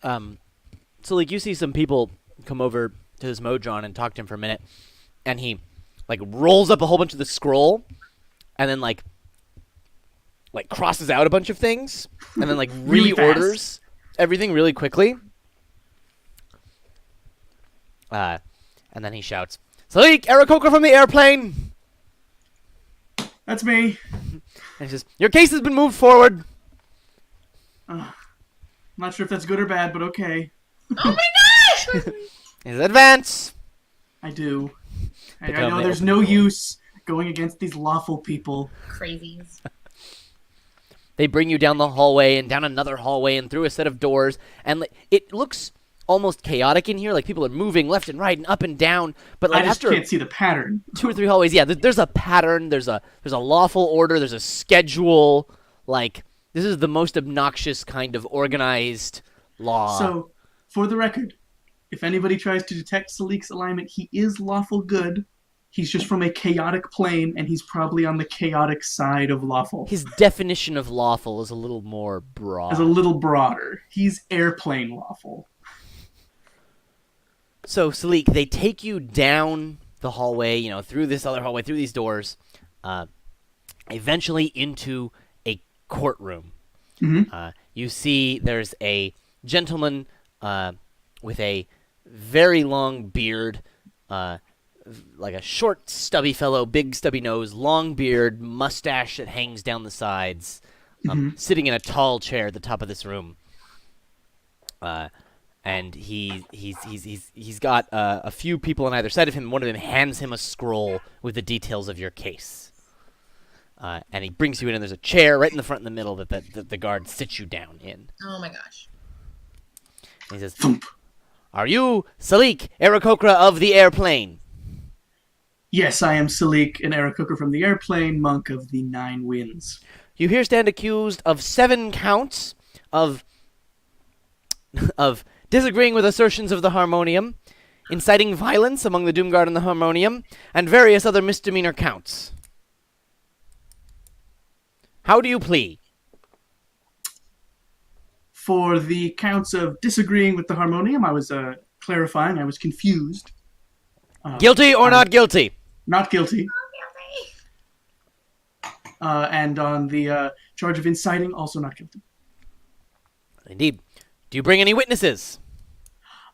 So like you see some people come over to this Modron and talk to him for a minute, and he like rolls up a whole bunch of the scroll, and then like crosses out a bunch of things, and then like Really reorders everything really quickly. And then he shouts, "Salik, Aarakocra from the airplane!" That's me. And he says, "Your case has been moved forward." I'm not sure if that's good or bad, but okay. Oh my gosh! He says, "Advance!" I do. I Become know the there's open no door. use going against these lawful people. Crazies. They bring you down the hallway and down another hallway and through a set of doors, and it looks almost chaotic in here. Like people are moving left and right and up and down. But like I just after can't see the pattern. 2 or 3 hallways, yeah, there's a pattern. There's a lawful order. There's a schedule. Like this is the most obnoxious kind of organized law. So, for the record, if anybody tries to detect Salik's alignment, he is lawful good. He's just from a chaotic plane, and he's probably on the chaotic side of lawful. His definition of lawful is a little more broad. As a little broader. He's airplane lawful. So, Salik, they take you down the hallway, through this other hallway, through these doors, eventually into a courtroom. Mhm. You see there's a gentleman with a very long beard, like a short, stubby fellow, big, stubby nose, long beard, mustache that hangs down the sides, sitting in a tall chair at the top of this room. And he's got a few people on either side of him. One of them hands him a scroll with the details of your case. And he brings you in, and there's a chair right in the front in the middle that the guard sits you down in. Oh my gosh. And he says, Thump. "Are you Salik, Aarakocra of the airplane?" Yes, I am Salik, an Aarakocra from the airplane, monk of the 9 winds. "You here stand accused of 7 counts of disagreeing with assertions of the Harmonium, inciting violence among the Doomguard and the Harmonium, and various other misdemeanor counts. How do you plea?" For the counts of disagreeing with the Harmonium, I was clarifying, I was confused. Guilty or not guilty? Not guilty. And on the charge of inciting, also not guilty. Indeed. Do you bring any witnesses?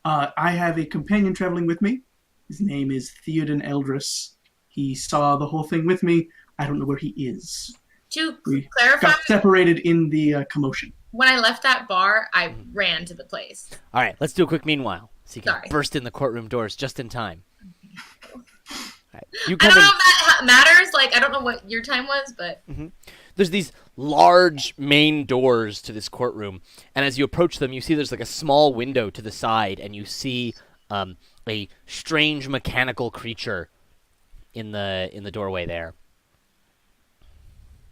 I have a companion traveling with me. His name is Theoden Eldris. He saw the whole thing with me. I don't know where he is. To We clarify, got separated in the commotion. when I left that bar, I ran to the place. All right, let's do a quick meanwhile, so you can Sorry. burst in the courtroom doors just in time. All right, you I come don't in. know if that matters. Like, I don't know what your time was, but There's these large main doors to this courtroom, and as you approach them, you see there's like a small window to the side, and you see a strange mechanical creature in the doorway there.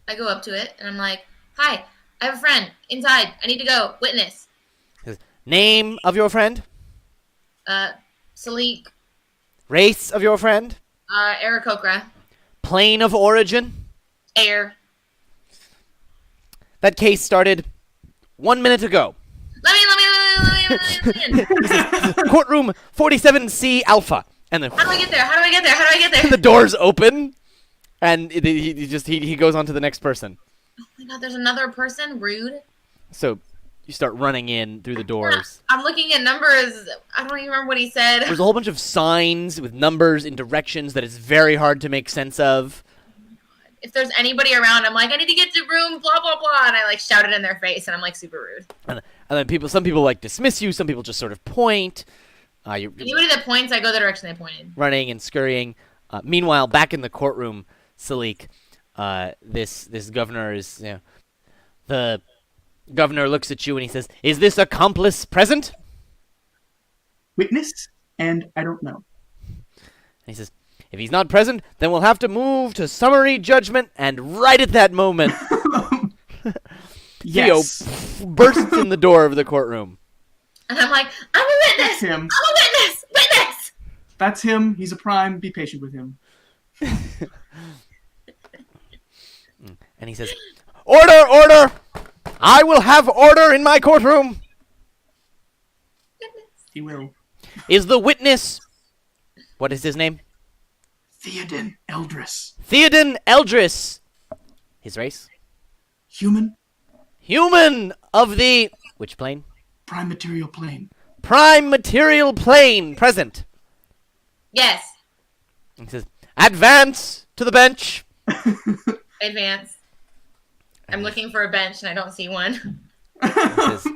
I go up to it and I'm like, "Hi, I have a friend inside. I need to go. Witness." Name of your friend? Salik, Race of your friend? Aarakocra, Plane of origin? Air. That case started 1 minute ago. Let me in. Courtroom 47C Alpha. And then How do I get there? How do I get there? How do I get there? the doors open, and he goes on to the next person. Oh my god, there's another person? Rude. So you start running in through the doors. I'm looking at numbers. I don't even remember what he said. There's a whole bunch of signs with numbers in directions that it's very hard to make sense of. If there's anybody around, I'm like, I need to get to room, blah, blah, blah. And I like shout it in their face, and I'm like super rude. And then some people like dismiss you, some people just sort of point. You're Anybody that points, I go the direction they pointed. running and scurrying. Meanwhile, back in the courtroom, Salik, this governor is, the governor looks at you and he says, "Is this accomplice present?" Witness? And I don't know. And he says, "If he's not present, then we'll have to move to summary judgment." And right at that moment, Yes. Theo bursts in the door of the courtroom. And I'm like, I'm a witness! That's him. I'm a witness! Witness! That's him. He's a prime. Be patient with him. And he says, "Order, order! I will have order in my courtroom." He will. Is the witness... What is his name? Theoden Eldris. Theoden Eldris. His race? Human. Human of the... Which plane? Prime material plane. Prime material plane. Present. Yes. He says, "Advance to the bench." Advance. I'm looking for a bench and I don't see one. He says,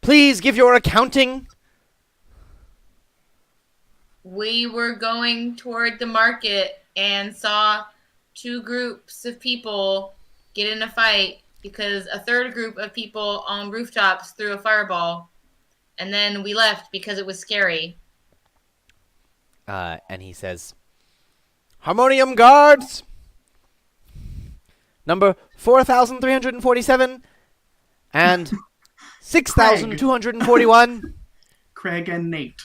"Please give your accounting." We were going toward the market and saw two groups of people get in a fight because a third group of people on rooftops threw a fireball. And then we left because it was scary. And he says, "Harmonium guards, number 4,347 and 6,241, Craig and Nate.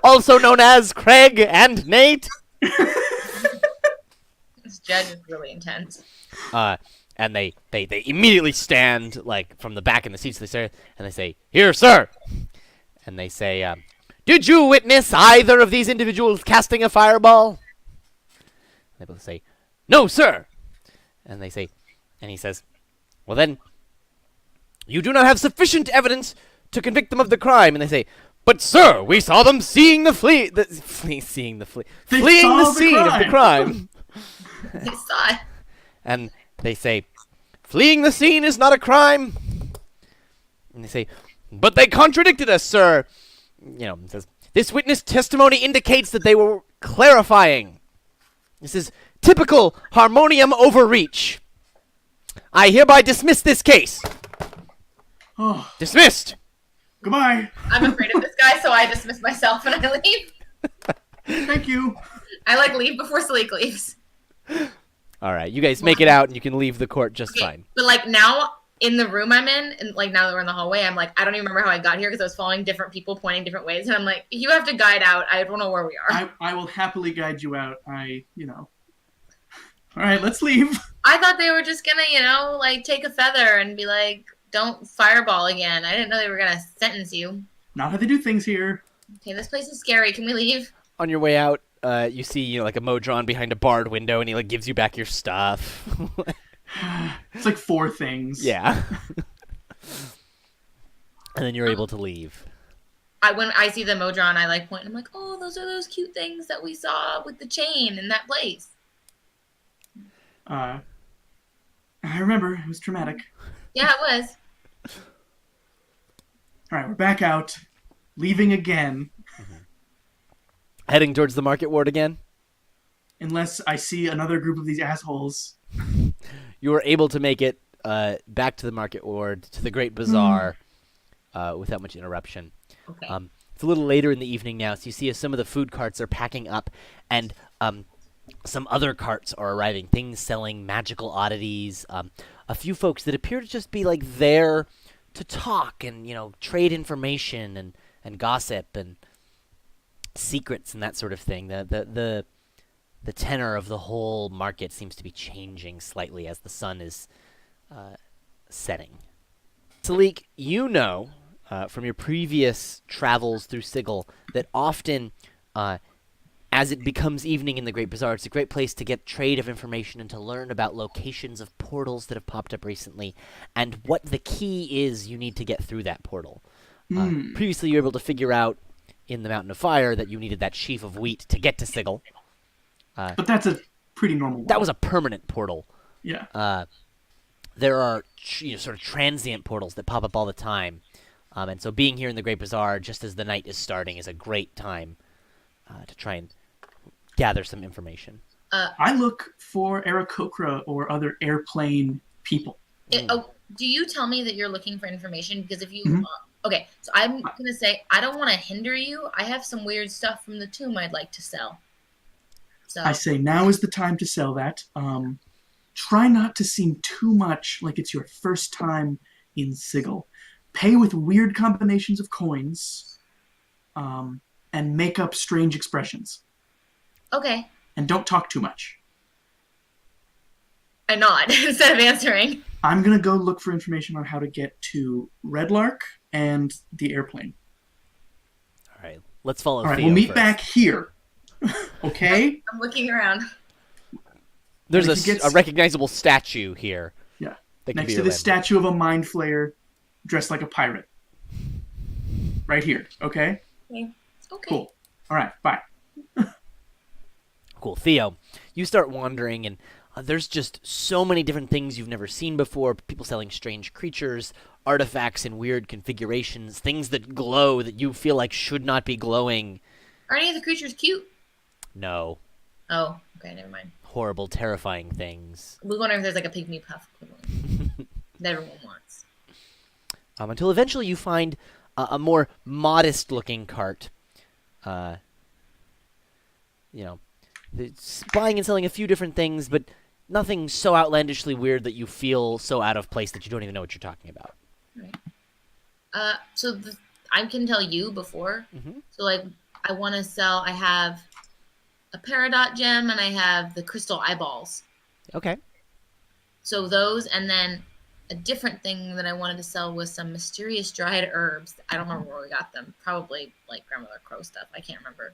also known as Craig and Nate." This judge is really intense. And they immediately stand, like, from the back in the seats, and they say, "Here, sir." And they say, "Did you witness either of these individuals casting a fireball?" They both say, "No, sir." And he says, "Well then, you do not have sufficient evidence to convict them of the crime." And they say, "But sir, we saw them fleeing the scene of the crime." I saw it. And they say, "Fleeing the scene is not a crime." And they say, "But they contradicted us, sir." It says, "This witness testimony indicates that they were clarifying. This is typical harmonium overreach. I hereby dismiss this case." Oh, Dismissed. goodbye. I'm afraid of this guy, so I dismiss myself and I leave. Thank you. I like leave before Sleek leaves. All right, you guys make it out, and you can leave the court just Okay, fine. but like now in the room I'm in, and like now that we're in the hallway, I'm like, I don't even remember how I got here because I was following different people pointing different ways, and I'm like, you have to guide out. I don't know where we are. I will happily guide you out. All right, let's leave. I thought they were just gonna, like take a feather and be like, don't fireball again. I didn't know they were gonna sentence you. Not how they do things here. Okay, this place is scary. Can we leave? On your way out, you see, like a Modron behind a barred window, and he like gives you back your stuff. It's like 4 things. Yeah. And then you're able to leave. When I see the Modron, I like point. And I'm like, oh, those are those cute things that we saw with the chain in that place. I remember. It was traumatic. Yeah, it was. All right, we're back out. Leaving again. Heading towards the market ward again. unless I see another group of these assholes. You were able to make it back to the market ward, to the Great Bazaar, without much interruption. Okay. It's a little later in the evening now, so you see as some of the food carts are packing up, and some other carts are arriving, things selling magical oddities, a few folks that appear to just be like there to talk and trade information and gossip and secrets and that sort of thing. The tenor of the whole market seems to be changing slightly as the sun is setting. Salik, you know from your previous travels through Sigil that often, as it becomes evening in the Great Bazaar, it's a great place to get trade of information and to learn about locations of portals that have popped up recently and what the key is you need to get through that portal. Previously, you were able to figure out in the Mountain of Fire that you needed that sheaf of wheat to get to Sigil. But that's a pretty normal one. That was a permanent portal. Yeah. There are sort of transient portals that pop up all the time. And so being here in the Great Bazaar just as the night is starting is a great time to try and gather some information. I look for Aarakocra or other airplane people. Do you tell me that you're looking for information? Because if you... okay, so I'm going to say, I don't want to hinder you. I have some weird stuff from the tomb I'd like to sell. So I say now is the time to sell that. Try not to seem too much like it's your first time in Sigil. Pay with weird combinations of coins, and make up strange expressions. Okay. And don't talk too much. I nod instead of answering. I'm going to go look for information on how to get to Red Lark and the airplane. All right. Let's follow All right, Theo we'll meet first. back here. Okay? I'm looking around. There's And if he gets- a recognizable statue here. Yeah. That can Next be to your the landmark. statue of a mind flayer dressed like a pirate. Right here. Okay? Okay. Cool. All right. Bye. Cool. Theo, you start wandering, and there's just so many different things you've never seen before. People selling strange creatures, artifacts in weird configurations, things that glow that you feel like should not be glowing. Are any of the creatures cute? No. Oh, okay, never mind. Horrible, terrifying things. We wonder if there's like a pygmy puff equivalent that everyone wants. Until eventually you find a more modest-looking cart. It's buying and selling a few different things, but nothing so outlandishly weird that you feel so out of place that you don't even know what you're talking about. Right. I can tell you before. Mhm. So, like, I want to sell. I have a peridot gem and I have the crystal eyeballs. Okay. So those, and then a different thing that I wanted to sell was some mysterious dried herbs. I don't remember where we got them. Probably like Grandmother Crow stuff. I can't remember.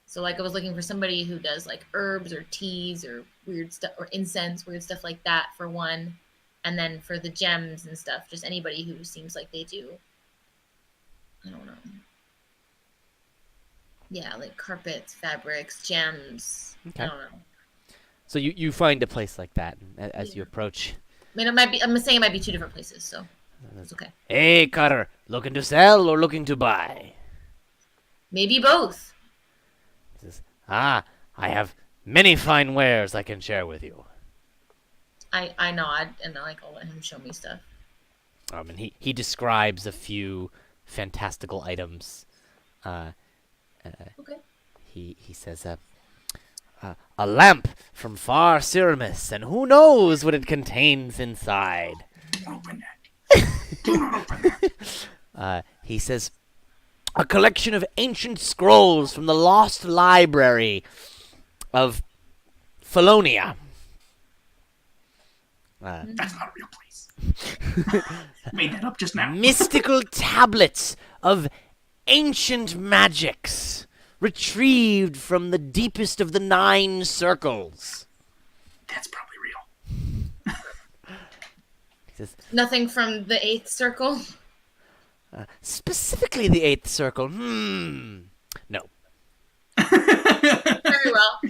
So like I was looking for somebody who does like herbs or teas or weird stuff or incense, weird stuff like that for one. And then for the gems and stuff, just anybody who seems like they do. I don't know. Yeah, like carpets, fabrics, gems. Okay. I don't know. So you find a place like that as you approach. I mean, it might be. I'm saying it might be two different places, so it's okay. Hey, Cutter, looking to sell or looking to buy? Maybe both. He says, I have many fine wares I can share with you. I nod and I'll let him show me stuff. And he describes a few fantastical items. Okay. He says, a lamp from far Cyramus, and who knows what it contains inside. Don't open that. Do not open that. He says, a collection of ancient scrolls from the lost library of Felonia. That's not a real place. Made that up just now. Mystical tablets of ancient magics retrieved from the deepest of the 9 circles. That's probably real. He says, Nothing from the 8th circle. specifically the 8th circle. No. Very well.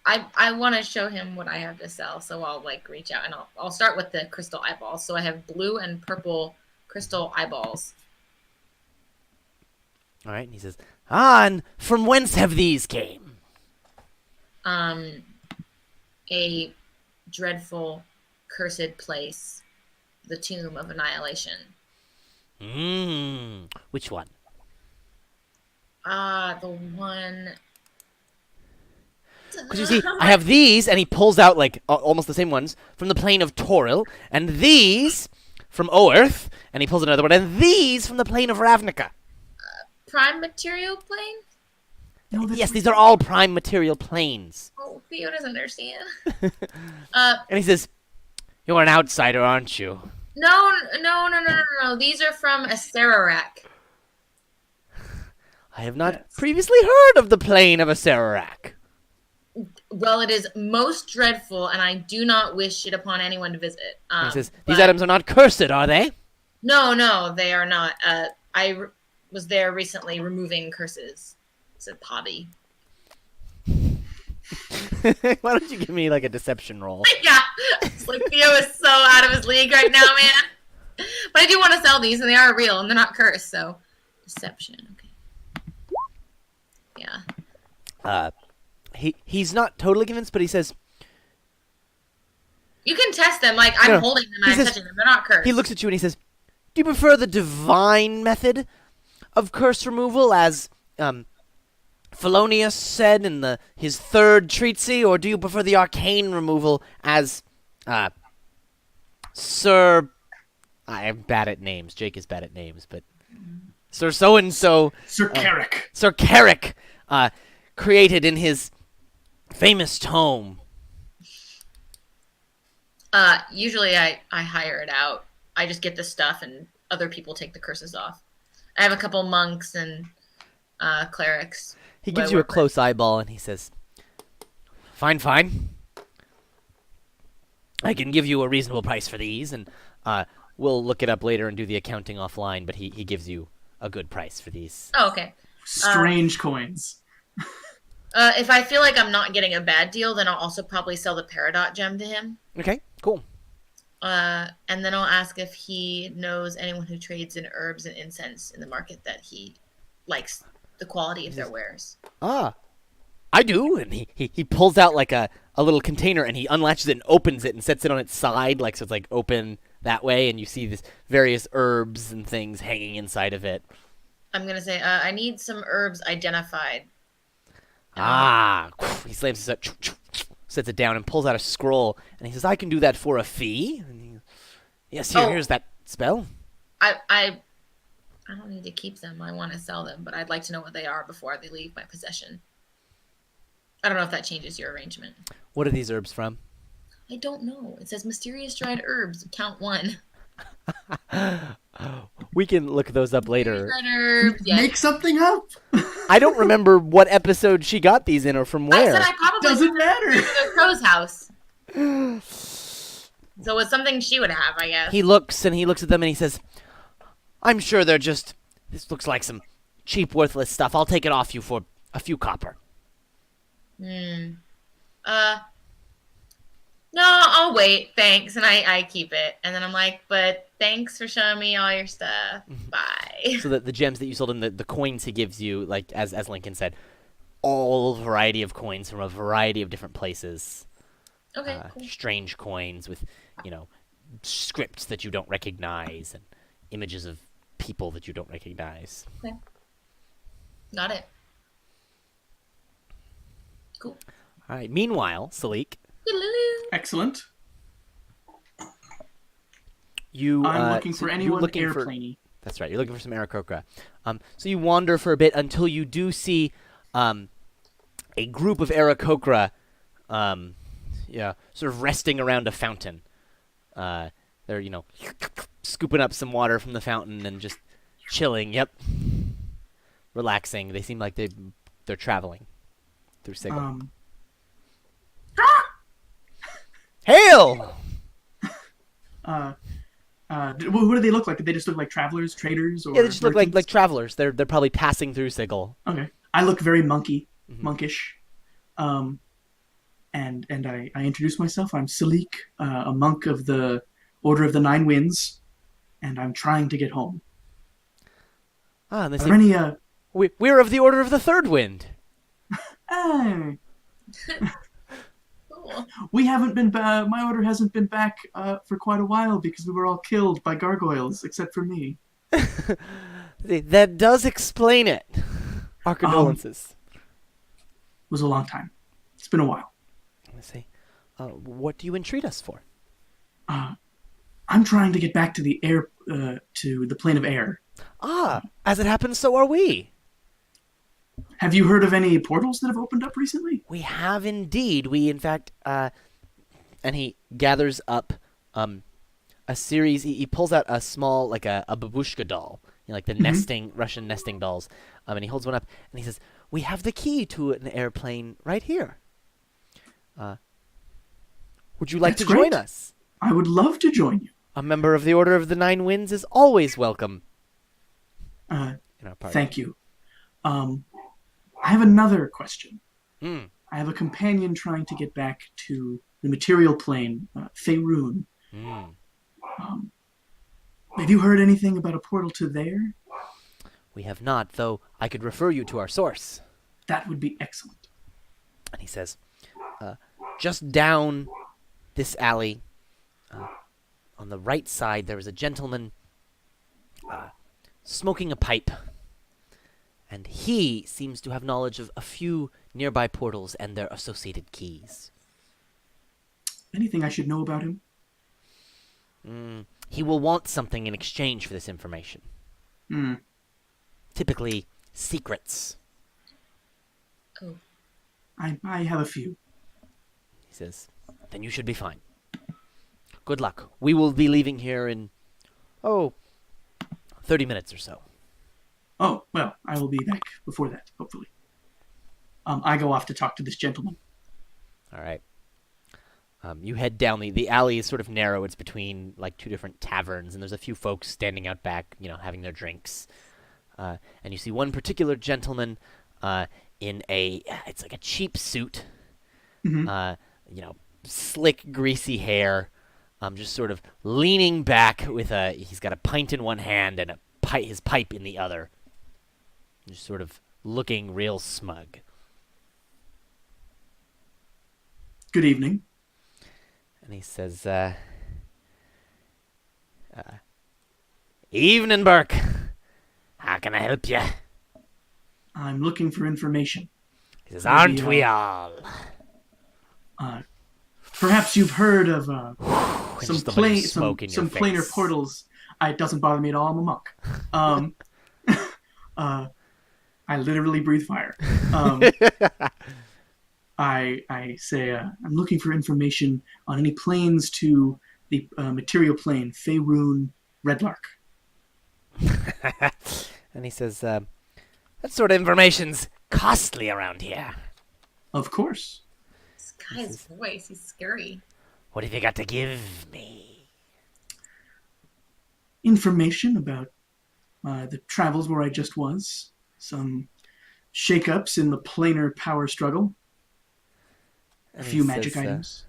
I want to show him what I have to sell, so I'll like reach out and I'll start with the crystal eyeballs. So I have blue and purple crystal eyeballs. All right, and he says, and from whence have these came? A dreadful, cursed place, the Tomb of Annihilation. Which one? The one. Because you see, I have these, and he pulls out, like, almost the same ones, from the plane of Toril, and these from Oerth, and he pulls another one, and these from the plane of Ravnica. Prime material plane? No, that's Yes, these are all prime material planes. Oh, Theo doesn't understand. And he says, you're an outsider, aren't you? No. These are from a Sararak. I have not previously heard of the plane of a Sararak. Well, it is most dreadful, and I do not wish it upon anyone to visit. He says, these items are not cursed, are they? No, they are not. I was there recently removing curses. Said Pobby. Why don't you give me, like, a deception roll? Yeah, it's like Theo is so out of his league right now, man. But I do want to sell these, and they are real, and they're not cursed, so deception. Okay. Yeah. He's not totally convinced, but he says, You can test them. Like, I'm holding them and I'm touching them. They're not cursed. he looks at you and he says, do you prefer the divine method of curse removal, as Felonius said in his third treatise, or do you prefer the arcane removal, as Sir... I am bad at names. Jake is bad at names, but Sir so-and-so... Sir Carrick. Sir Carrick created in his famous tome. Usually I hire it out. I just get the stuff and other people take the curses off. I have a couple monks and clerics. He gives you a close eyeball and he says, Fine. I can give you a reasonable price for these, and we'll look it up later and do the accounting offline, but he gives you a good price for these. Oh, okay. Strange coins. If I feel like I'm not getting a bad deal, then I'll also probably sell the Peridot gem to him. Okay, cool. And then I'll ask if he knows anyone who trades in herbs and incense in the market that he likes the quality of their wares. I do. And he pulls out like a little container and he unlatches it and opens it and sets it on its side, like so it's like open that way, and you see this various herbs and things hanging inside of it. I'm going to say, I need some herbs identified. He slams it up, sets it down, and pulls out a scroll, and he says, I can do that for a fee. And yes, here's that spell. I don't need to keep them. I want to sell them, but I'd like to know what they are before they leave my possession. I don't know if that changes your arrangement. What are these herbs from? I don't know. It says mysterious dried herbs. Count 1. We can look those up later. Herbs, yes. Make something up. I don't remember what episode she got these in or from where. I said I probably Doesn't matter. the crow's house. So it's something she would have, I guess. He looks at them and he says, I'm sure they're just, this looks like some cheap, worthless stuff. I'll take it off you for a few copper. No, I'll wait. Thanks. And I keep it. And then I'm like, but thanks for showing me all your stuff. Bye. So that the gems that you sold him, the coins he gives you, like as Lincoln said, all variety of coins from a variety of different places. Okay, cool. Strange coins with, scripts that you don't recognize and images of people that you don't recognize. Okay. Got it. Cool. All right. Meanwhile, Salik, Excellent. I'm looking for anyone airplane-y. That's right. You're looking for some Aarakocra. So you wander for a bit until you do see a group of Aarakocra, sort of resting around a fountain. They're, scooping up some water from the fountain and just chilling. Yep. Relaxing. They seem like they're traveling through Sigil. Hail! What do they look like? Do they just look like travelers, traders, or Yeah, they just look merchants? like travelers. They're probably passing through Sigil. Okay. I look very monkish. And I introduce myself. I'm Salik, a monk of the Order of the Nine Winds, and I'm trying to get home. And they Are there any We're of the Order of the Third Wind. Hey, Cool. we haven't been my order hasn't been back for quite a while because we were all killed by gargoyles, except for me. That does explain it. Our condolences. It was a long time. It's been a while. Let's see. What do you entreat us for? I'm trying to get back to the air, to the plane of air. As it happens, so are we. Have you heard of any portals that have opened up recently? We have indeed. We, in fact, and he gathers up a series. He pulls out a small, like a babushka doll, like the nesting Russian nesting dolls. And he holds one up, and he says, "We have the key to an airplane right here. Would you like That's to join great. us? I would love to join you. A member of the Order of the Nine Winds is always welcome in our party." Thank you. I have another question. Mm. I have a companion trying to get back to the material plane, Faerun. Mm. Have you heard anything about a portal to there? We have not, though I could refer you to our source. That would be excellent. And he says, just down this alley, on the right side, there is a gentleman smoking a pipe. And he seems to have knowledge of a few nearby portals and their associated keys. Anything I should know about him? He will want something in exchange for this information. Typically, secrets. Oh. I have a few. He says, then you should be fine. Good luck. We will be leaving here in, 30 minutes or so. Oh, well, I will be back before that, hopefully. I go off to talk to this gentleman. All right. You head down the alley is sort of narrow. It's between like two different taverns, and there's a few folks standing out back, having their drinks. And you see one particular gentleman in it's like a cheap suit, slick, greasy hair, just sort of leaning back with he's got a pint in one hand and his pipe in the other. Just sort of looking real smug. Good evening. And he says, "Evening, Burke. How can I help you?" I'm looking for information. He says, "Aren't we all?" Perhaps you've heard of some Just a bunch of smoke in your some planar face. portals. It doesn't bother me at all. I'm a monk. I literally breathe fire. I say I'm looking for information on any planes to the material plane, Faerun Redlark. And he says, "That sort of information's costly around here. Of course. This guy's voice, he's scary. What have you got to give me?" Information about the travels where I just was. Some shakeups in the planar power struggle. A And few he magic says, items.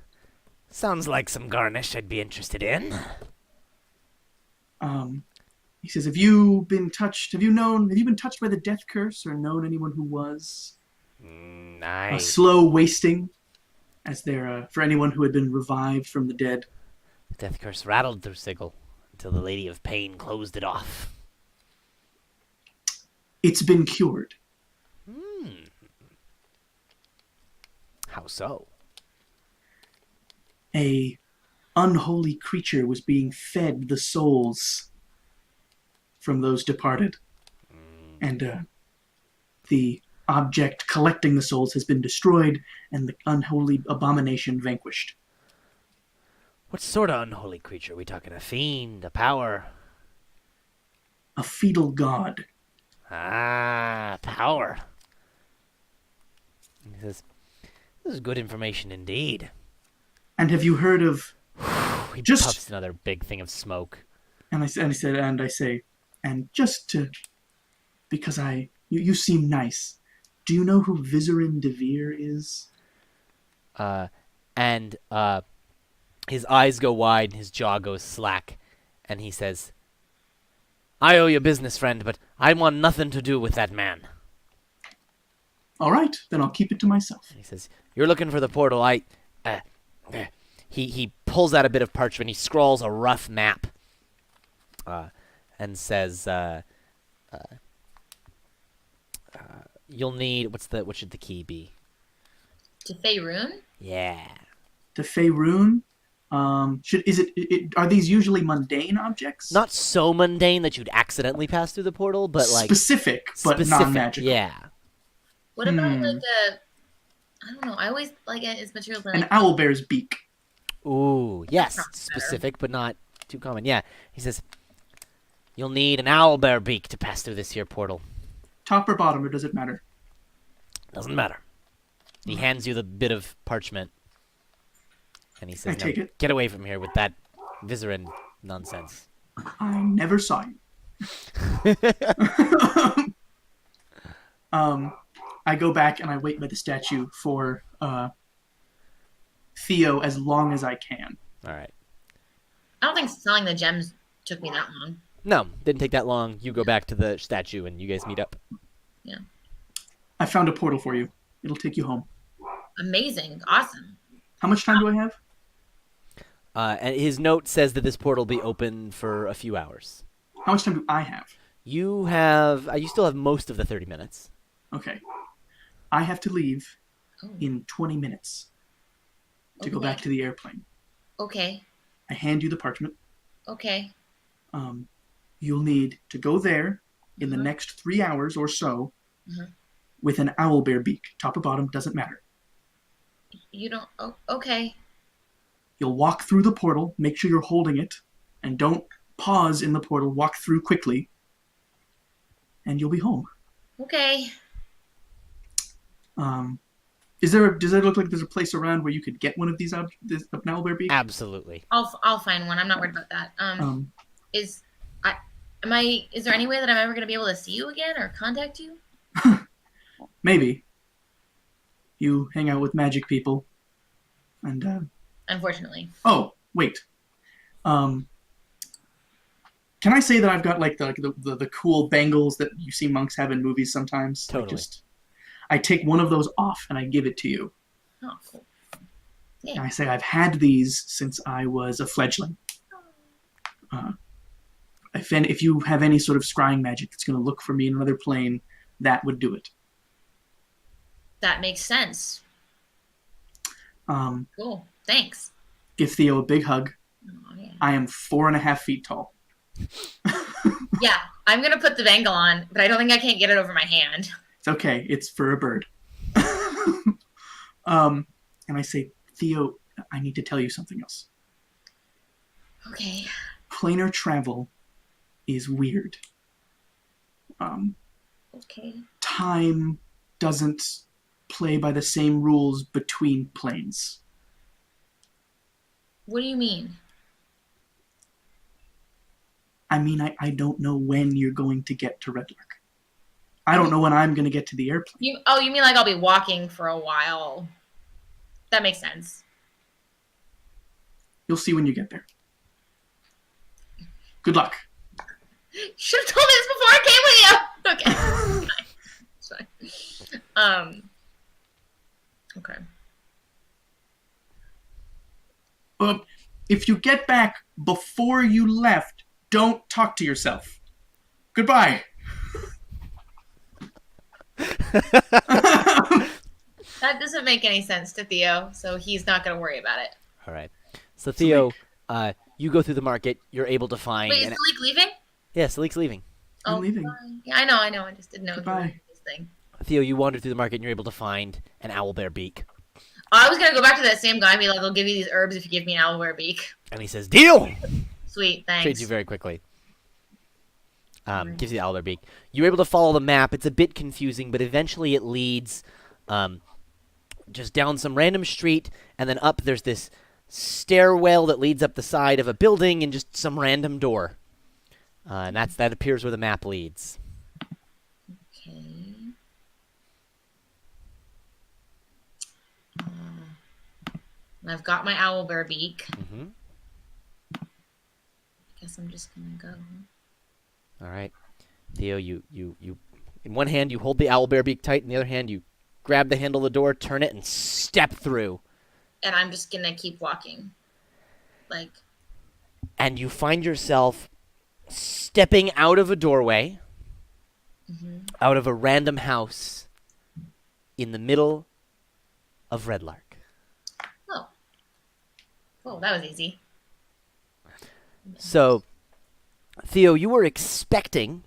"Sounds like some garnish I'd be interested in." He says, have you been touched by the death curse or known anyone who was? A slow wasting, as there for anyone who had been revived from the dead. The death curse rattled through Sigil until the Lady of Pain closed it off. It's been cured. How so? A unholy creature was being fed the souls from those departed. And the object collecting the souls has been destroyed and the unholy abomination vanquished. What sort of unholy creature? Are we talking a fiend, a power? A fetal god. Power. He says, "This is good information indeed." And have you heard of... He puffs another big thing of smoke. And I say, and just to... Because you seem nice. Do you know who Vizerin Devere is? And his eyes go wide and his jaw goes slack. And he says, I owe you business, friend, but I want nothing to do with that man. All right, then I'll keep it to myself. And he says, "You're looking for the portal. Uh, uh." He pulls out a bit of parchment. He scrawls a rough map, and says, "You'll need what should the key be?" To Faerun? Yeah. To Faerun, are these usually mundane objects? Not so mundane that you'd accidentally pass through the portal, but like specific, but specific. non-magical. Yeah. What about like I don't know. I always like it as materials like An owlbear's beak. Ooh, yes, specific, but not too common. Yeah. He says, "You'll need an owlbear beak to pass through this here portal." Top or bottom, or does it matter? Doesn't matter. He hands you the bit of parchment, and he says, I take "Now, it. get away from here with that Vizerin nonsense." I never saw you. I go back and I wait by the statue for Theo as long as I can. All right. I don't think selling the gems took me that long. No, didn't take that long. You go back to the statue, and you guys meet up. Yeah. I found a portal for you. It'll take you home. Amazing. Awesome. How much time do I have? And his note says that this portal will be open for a few hours. How much time do I have? You have. You still have most of the 30 minutes. Okay. I have to leave Oh. in 20 minutes to go back to the airplane. Okay. I hand you the parchment. Okay. You'll need to go there in the next 3 hours or so with an owlbear beak. Top or bottom, doesn't matter. You don't. Oh, okay. You'll walk through the portal, make sure you're holding it, and don't pause in the portal. Walk through quickly, and you'll be home. Okay. Does it look like there's a place around where you could get one of these an owlbear beak? Absolutely. I'll find one. I'm not worried about that. Is there any way that I'm ever going to be able to see you again or contact you? Maybe. You hang out with magic people, and Unfortunately. oh wait, can I say that I've got like the cool bangles that you see monks have in movies sometimes? Totally. I take one of those off and I give it to you. Oh, cool. And Yeah. I say I've had these since I was a fledgling. If you have any sort of scrying magic that's going to look for me in another plane, that would do it. That makes sense. Cool. Thanks. Give Theo a big hug. Oh, yeah. I am 4.5 feet tall. Yeah, I'm going to put the bangle on, but I don't think I can't get it over my hand. It's okay. It's for a bird. And I say, Theo, I need to tell you something else. Okay. Planar travel is weird. Okay. Time doesn't play by the same rules between planes. What do you mean? I mean, I don't know when you're going to get to Redlark. I don't know when I'm going to get to the airplane. You mean like I'll be walking for a while? That makes sense. You'll see when you get there. Good luck. You should have told me this before I came with you. Okay. It's fine. Okay. If you get back before you left, don't talk to yourself. Goodbye. That doesn't make any sense to Theo, so he's not going to worry about it. All right. So Theo, you go through the market. You're able to find. Wait, is Salik leaving? Yeah, Salik's leaving. I'm leaving. Fine. Yeah, I know. I just didn't know if he was Goodbye. doing this thing. Theo, you wander through the market and you're able to find an owlbear beak. I was going to go back to that same guy and be like, I'll give you these herbs if you give me an owlbear beak. And he says, "Deal!" Sweet, thanks. Trades you very quickly. Gives you the owlbear beak. You're able to follow the map. It's a bit confusing, but eventually it leads just down some random street, and then up there's this stairwell that leads up the side of a building and just some random door. And that appears where the map leads. Okay. I've got my owlbear beak. Mm-hmm. I guess I'm just gonna go. All right, Theo, you in one hand you hold the owlbear beak tight, in the other hand you grab the handle of the door, turn it, and step through. And I'm just gonna keep walking. Like, And you find yourself stepping out of a doorway, out of a random house in the middle of Red Lark. oh, oh, that was easy. So, Theo, you were expecting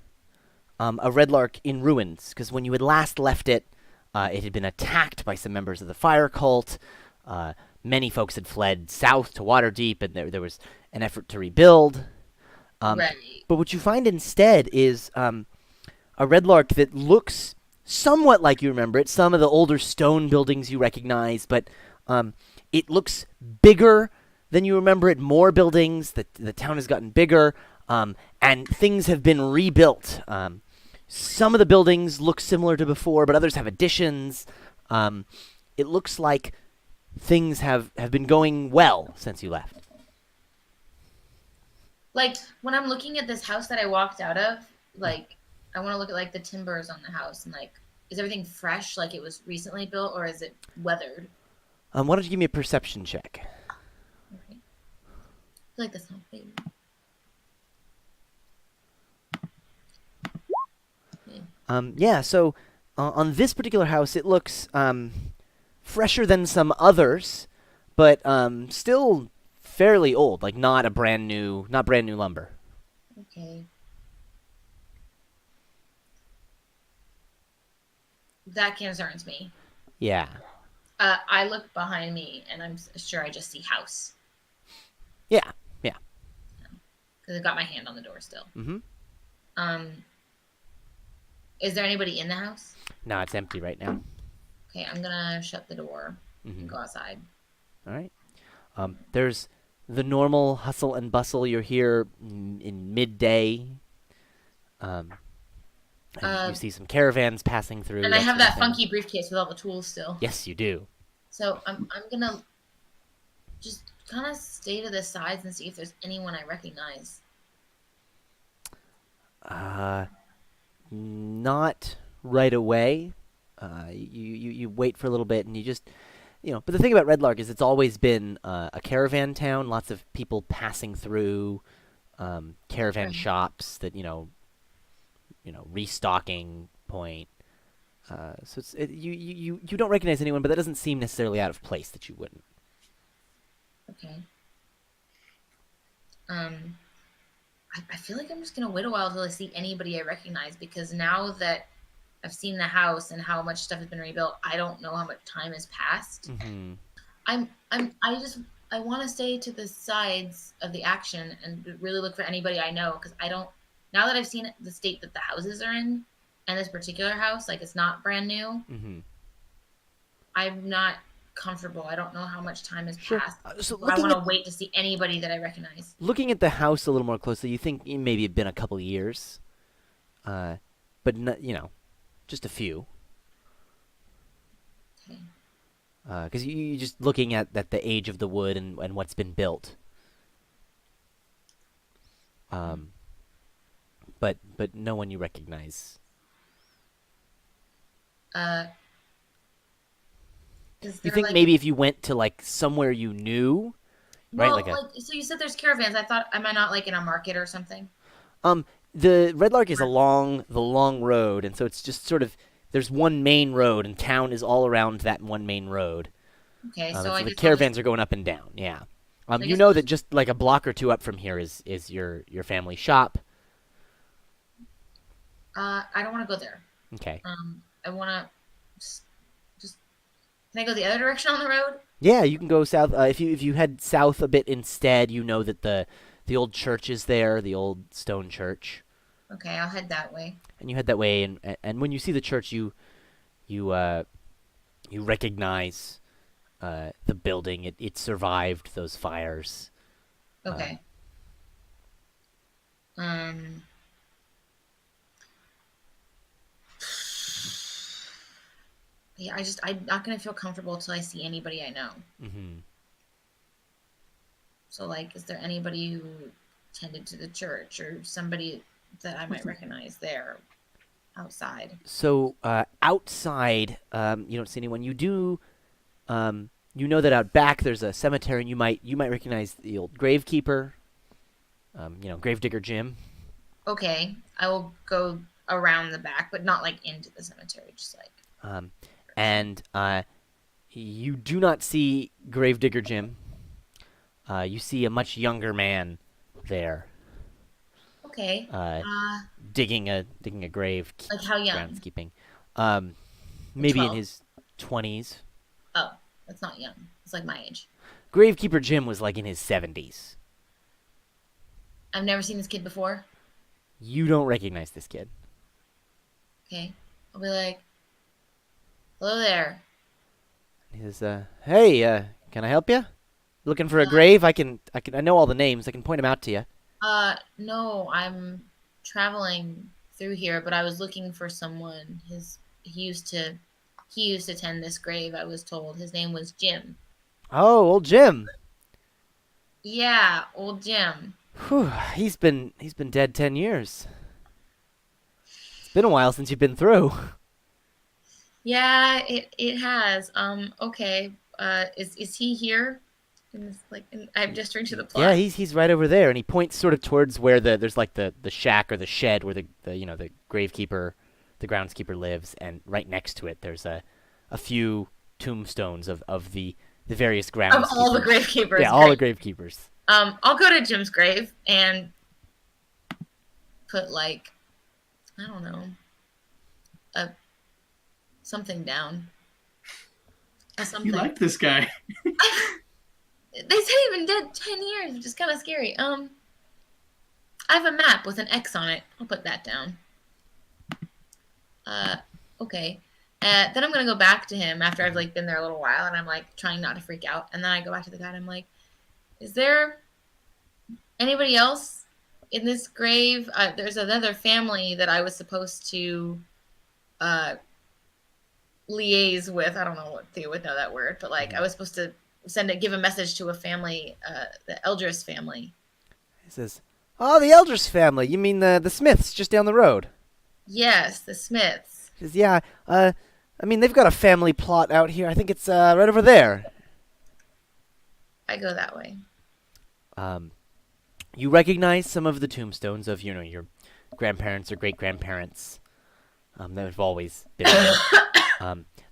a Red Lark in ruins, because when you had last left it, it had been attacked by some members of the fire cult. Many folks had fled south to Waterdeep, and there was an effort to rebuild. Right. But what you find instead is a Red Lark that looks somewhat like you remember it. Some of the older stone buildings you recognize, but it looks bigger than you remember it. More buildings. The town has gotten bigger, and things have been rebuilt. Some of the buildings look similar to before, but others have additions. It looks like things have been going well since you left. Like, when I'm looking at this house that I walked out of, like, I want to look at, like, the timbers on the house and, like, is everything fresh, like it was recently built, or is it weathered? Why don't you give me a perception check? Okay. I feel like that's not fair. So on this particular house, it looks fresher than some others, but still fairly old. Like not brand new lumber. Okay. That concerns me. Yeah. I look behind me, and I'm sure I just see house. Yeah. Yeah. Because I've got my hand on the door still. Mm-hmm. Is there anybody in the house? No, it's empty right now. Okay, I'm gonna shut the door Mm-hmm. and go outside. All right. There's the normal hustle and bustle. You're here in midday. And you see some caravans passing through. And I have that thing. funky briefcase with all the tools still. Yes, you do. So I'm gonna just kind of stay to the sides and see if there's anyone I recognize. Not right away. You wait for a little bit, and you just, But the thing about Red Lark is it's always been a caravan town. Lots of people passing through, caravan shops that restocking point. So you don't recognize anyone, but that doesn't seem necessarily out of place that you wouldn't. Okay. I feel like I'm just gonna wait a while until I see anybody I recognize, because now that I've seen the house and how much stuff has been rebuilt, I don't know how much time has passed. Mm-hmm. I want to stay to the sides of the action and really look for anybody I know, because I don't. Now that I've seen the state that the houses are in, and this particular house, like it's not brand new. Mm-hmm. I'm not comfortable. I don't know how much time has Sure. passed. So I want to wait to see anybody that I recognize. Looking at the house a little more closely, you think maybe it'd been a couple of years, but not, just a few. Okay. Because you're just looking at the age of the wood and what's been built. But no one you recognize. You think maybe if you went to like somewhere you knew, right? Well, so you said there's caravans. I thought, am I not like in a market or something? The Red Lark is along the long road, and so it's just sort of there's one main road, and town is all around that one main road. Okay, so the caravans are going up and down. Yeah. You know that just like a block or two up from here is your family shop. I don't want to go there. Okay. I want to just. Can I go the other direction on the road? Yeah, you can go south. If you head south a bit instead, you know that the old church is there, the old stone church. Okay, I'll head that way. And you head that way, and when you see the church, you recognize the building. It survived those fires. Okay. Yeah, I'm not gonna feel comfortable until I see anybody I know. Mm-hmm. So, like, is there anybody who tended to the church or somebody that I might recognize there outside? So outside, you don't see anyone. You do. You know that out back there's a cemetery, and you might recognize the old gravekeeper. Gravedigger Jim. Okay, I will go around the back, but not like into the cemetery, just like. Um, and you do not see Gravedigger Jim. You see a much younger man there, Okay. uh, digging a grave, Like how young? groundskeeping. Maybe in 12? his 20s. Oh, that's not young. It's like my age. Gravekeeper Jim was like in his 70s. I've never seen this kid before. You don't recognize this kid. Okay. I'll be like, hello there. He says, "Hey, can I help you? Looking for a grave? I know all the names. I can point them out to you." No, I'm traveling through here, but I was looking for someone. He used to tend this grave, I was told. His name was Jim. Oh, old Jim. Yeah, old Jim. Whew, he's been dead 10 years. It's been a while since you've been through. Yeah, it has. Okay. Is he here? I'm just turning to the plot. Yeah, he's right over there, and he points sort of towards where there's like the shack or the shed where the gravekeeper, the groundskeeper lives, and right next to it there's a few tombstones of the various groundskeepers. Of all the gravekeepers. Yeah, all the gravekeepers. I'll go to Jim's grave and put like, I don't know, something down. Something. You like this guy. They said he'd been dead 10 years, which is kind of scary. I have a map with an X on it. I'll put that down. Okay. Then I'm gonna go back to him after I've like been there a little while, and I'm like trying not to freak out. And then I go back to the guy, and I'm like, "Is there anybody else in this grave? There's another family that I was supposed to liaise with. I don't know what Theo would know that word, but like I was supposed to give a message to a family, the Eldris family." He says, "Oh, the Eldris family. You mean the Smiths just down the road?" Yes, the Smiths. He says, "Yeah. I mean they've got a family plot out here. I think it's right over there." I go that way. You recognize some of the tombstones of your grandparents or great grandparents that have always been there.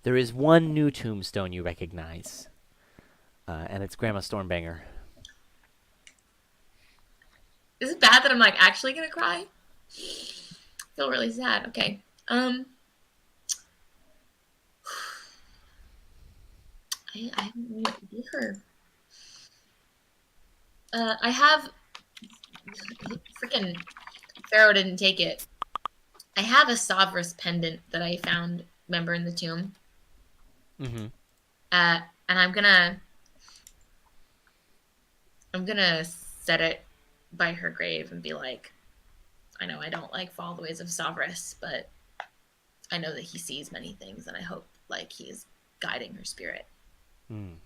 There is one new tombstone you recognize, and it's Grandma Stormbanger. Is it bad that I'm like actually gonna cry? I feel really sad. Okay. I haven't really did her. I have freaking Pharaoh didn't take it. I have a Sovereign pendant that I found. Remember in the tomb. Mm-hmm. And I'm gonna set it by her grave and be like, I know I don't like follow the ways of Sovereign, but I know that he sees many things, and I hope like he is guiding her spirit. Mm.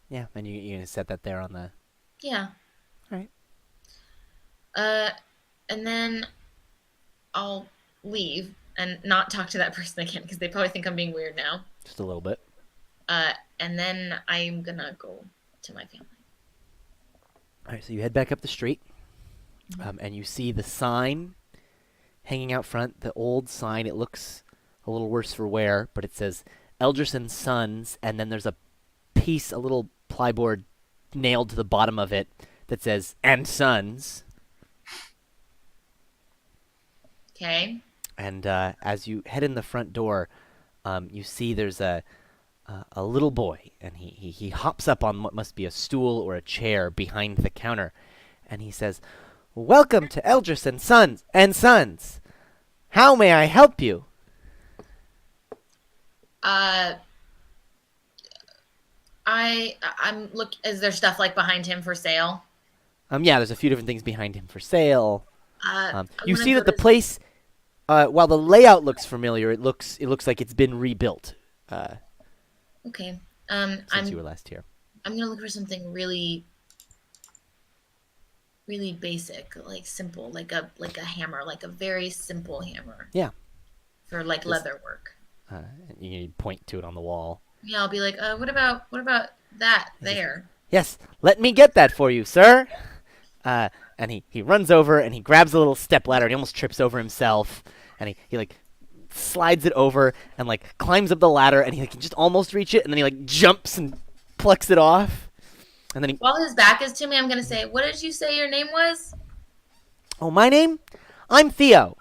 Yeah, and you're gonna set that there on the. Yeah. All right. And then I'll leave and not talk to that person again because they probably think I'm being weird now. Just a little bit. And then I'm gonna go to my family. All right, so you head back up the street, and you see the sign hanging out front. The old sign. It looks a little worse for wear, but it says Eldris and Sons, and then there's a little plyboard nailed to the bottom of it that says "and Sons." Okay. And as you head in the front door, you see there's a little boy, and he hops up on what must be a stool or a chair behind the counter, and he says, "Welcome to Eldris and Sons. How may I help you?" I'm look. Is there stuff like behind him for sale? Yeah, there's a few different things behind him for sale. You see that the to... place, while the layout looks familiar, it looks like it's been rebuilt. Okay. Since you were last here. I'm gonna look for something really really basic, like simple, like a hammer, like a very simple hammer. Yeah. For like Just- leather work. And you point to it on the wall. Yeah, I'll be like, what about that there? Yes, let me get that for you, sir. And he runs over and he grabs a little step ladder and he almost trips over himself. And he like slides it over and like climbs up the ladder and he like, can just almost reach it and then he like jumps and plucks it off. And then he, While his back is to me, I'm gonna say, what did you say your name was? oh, my name? I'm Theo.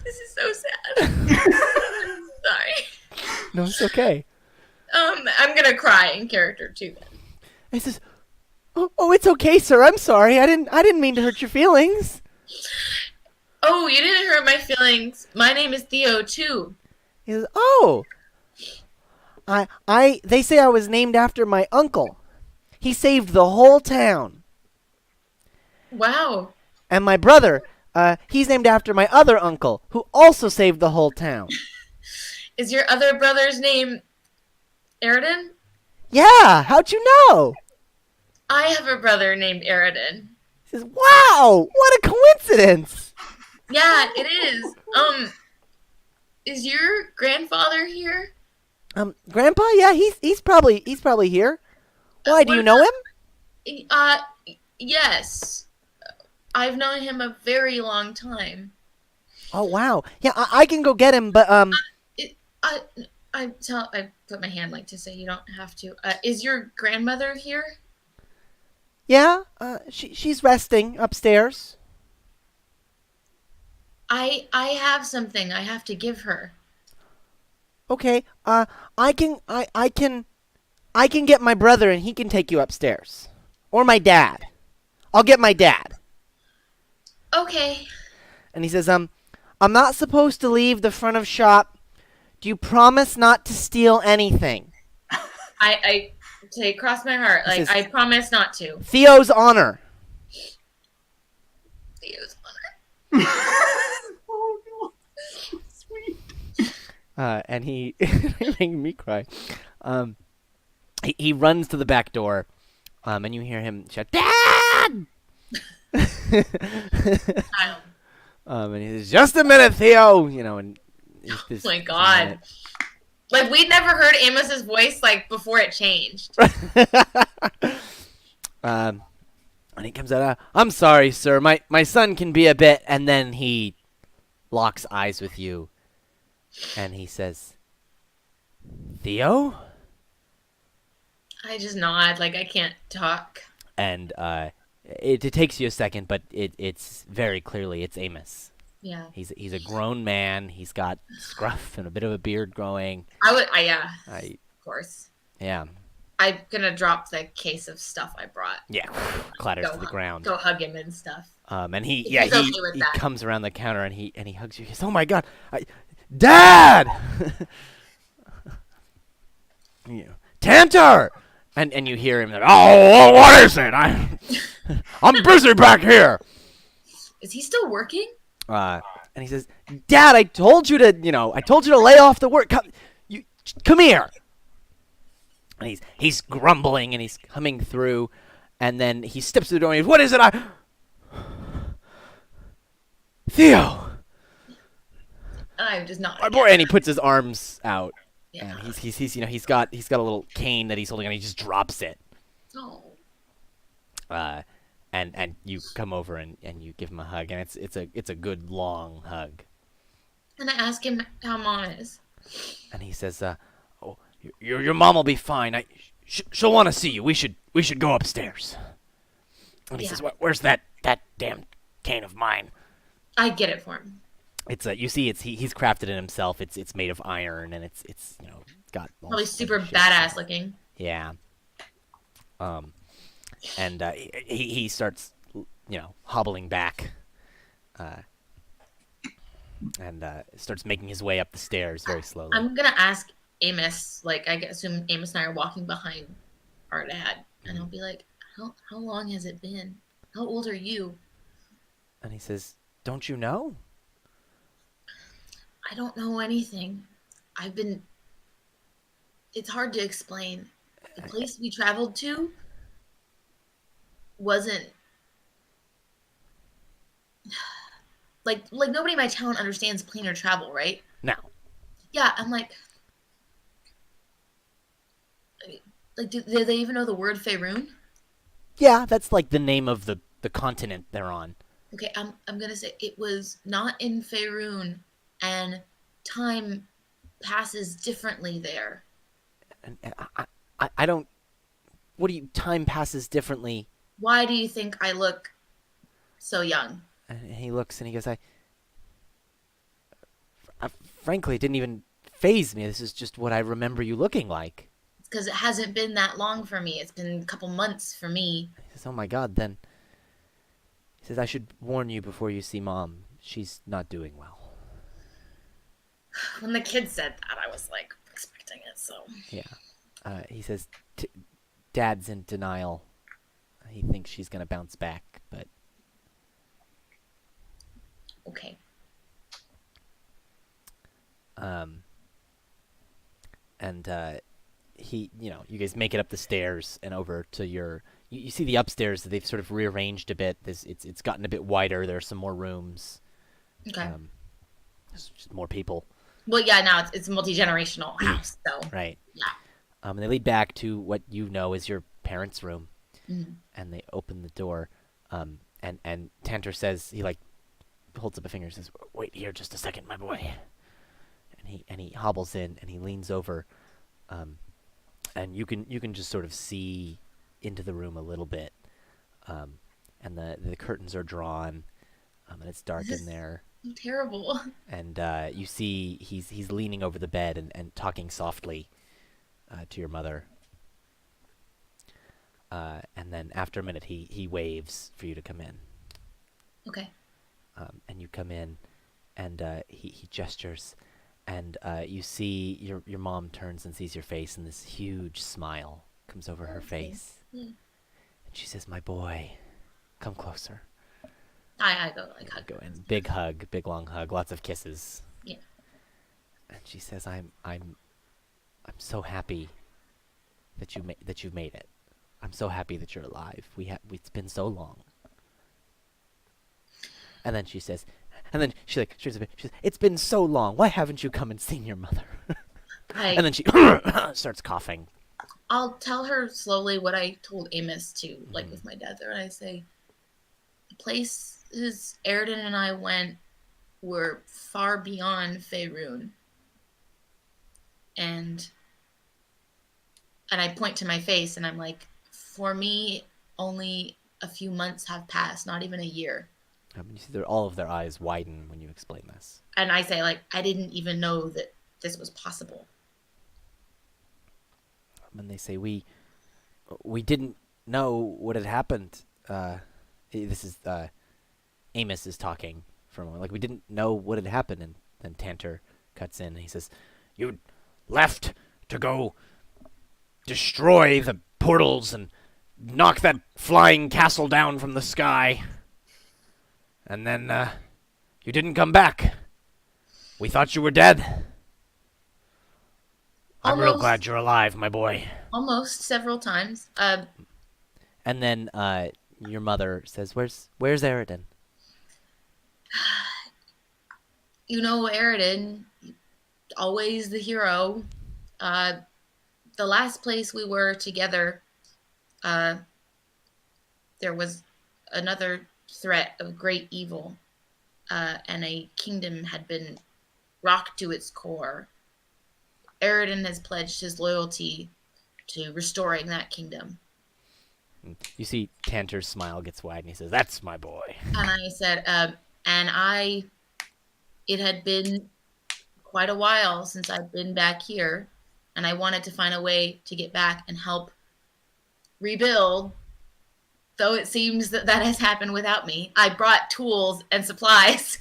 This is so sad. Sorry. No, it's okay. I'm gonna cry in character too then. He says, oh, it's okay, sir. I'm sorry. I didn't mean to hurt your feelings. Oh, you didn't hurt my feelings. My name is Theo too. He says, oh, they say I was named after my uncle. He saved the whole town. Wow. And my brother, he's named after my other uncle, who also saved the whole town. Is your other brother's name Aridin? Yeah, how'd you know? I have a brother named Aridin. He says, wow, what a coincidence. Yeah, it is. Is your grandfather here? Grandpa? Yeah, he's probably here. Why, do you know him? Yes. I've known him a very long time. Oh, wow. Yeah, I can go get him, but I put my hand like to say you don't have to. Is your grandmother here? yeah, she's resting upstairs. I have something I have to give her. Okay, I can get my brother and he can take you upstairs. Or my dad. I'll get my dad. Okay. And he says, I'm not supposed to leave the front of shop. Do you promise not to steal anything? I say cross my heart. Like, I promise not to. Theo's honor. Theo's honor. Oh no, sweet. And he making me cry. He runs to the back door, and you hear him shout, "Dad!" And he says, "Just a minute, Theo." You know, and Oh my god! Like we'd never heard Amos's voice like before it changed. And he comes out. I'm sorry, sir. My son can be a bit, and then he locks eyes with you, and he says, "Theo." I just nod, like I can't talk. And it takes you a second, but it's very clearly it's Amos. Yeah. He's a grown man. He's got scruff and a bit of a beard growing. Yeah. Of course. Yeah. I'm gonna drop the case of stuff I brought. Yeah. Clatters to the ground. Go hug him and stuff. And he comes around the counter and he hugs you. He says, "Oh my God, Dad!" Tantor! And you hear him like, "Oh, what is it? I'm busy back here." Is he still working? And he says, "Dad, I told you to lay off the work. Come here." And he's grumbling and he's coming through, and then he steps to the door and he goes, "What is it? Theo." I'm just not. My boy, and he puts his arms out. Yeah. And he's got a little cane that he's holding and he just drops it. Oh. And you come over and you give him a hug, and it's a good long hug. And I ask him how Mom is. And he says, "Oh, your mom will be fine. She'll want to see you. We should go upstairs." And he says, "Where's that damn cane of mine?" I get it for him. It's he's crafted it himself. It's made of iron, and it's got probably super badass looking. Yeah. And he starts, hobbling back, and starts making his way up the stairs very slowly. I'm gonna ask Amos, like I assume Amos and I are walking behind our dad, and I'll be like, how long has it been? How old are you? And he says, "Don't you know?" I don't know anything. I've been it's hard to explain. The place we traveled to wasn't like nobody in my town understands planar travel, right? Now, Yeah, I'm like, do they even know the word Faerun? yeah, that's like the name of the continent they're on. Okay, I'm gonna say it was not in Faerun, and time passes differently there. And I don't. What do you? Time passes differently. Why do you think I look so young? And he looks and he goes, I frankly, it didn't even phase me. This is just what I remember you looking like. It's because it hasn't been that long for me. It's been a couple months for me. He says, oh my God, then. He says, I should warn you before you see Mom. She's not doing well. When the kid said that, I was like expecting it. So Yeah. He says, Dad's in denial. He thinks she's going to bounce back, but okay. And he, you guys make it up the stairs and over to your. You see the upstairs that they've sort of rearranged a bit. It's gotten a bit wider. There are some more rooms. Okay. There's just more people. Well, yeah. Now it's a multi-generational house, so Right. yeah. And they lead back to what you know is your parents' room, Mm-hmm. and they open the door. And Tantor says he holds up a finger and says, "Wait here just a second, my boy." And he hobbles in and he leans over, and you can just sort of see into the room a little bit, and the curtains are drawn, and it's dark in there, So terrible. and you see he's leaning over the bed and talking softly to your mother, and then after a minute he waves for you to come in, Okay. and you come in, and he gestures. And you see your mom turns and sees your face, and this huge smile comes over her face. Yeah. And she says, "My boy, come closer." I go like hug. Go in, big hug, big long hug, lots of kisses. Yeah. And she says, "I'm so happy that you've made it. I'm so happy that you're alive. It's been so long." And then she says. And then she says, "It's been so long. Why haven't you come and seen your mother?" And then she starts coughing. I'll tell her slowly what I told Amos to, like with my dad there, and I say, the places Aridin and I went were far beyond Faerun. And I point to my face, and I'm like, for me, only a few months have passed, not even a year. You see all of their eyes widen when you explain this. And I say, like, I didn't even know that this was possible. And they say, we didn't know what had happened. This is Amos is talking for a moment. Like, we didn't know what had happened. And then Tantor cuts in and he says, "You left to go destroy the portals and knock that flying castle down from the sky. And then you didn't come back. We thought you were dead. I'm real glad you're alive, my boy." Almost several times. And then your mother says, "Where's Aridin?" You know, Aridin, always the hero. The last place we were together, there was another threat of great evil, and a kingdom had been rocked to its core. Aridin has pledged his loyalty to restoring that kingdom. You see Tantor's smile gets wide, and he says, "That's my boy." And I said, it had been quite a while since I'd been back here, and I wanted to find a way to get back and help rebuild. Though it seems that has happened without me. I brought tools and supplies.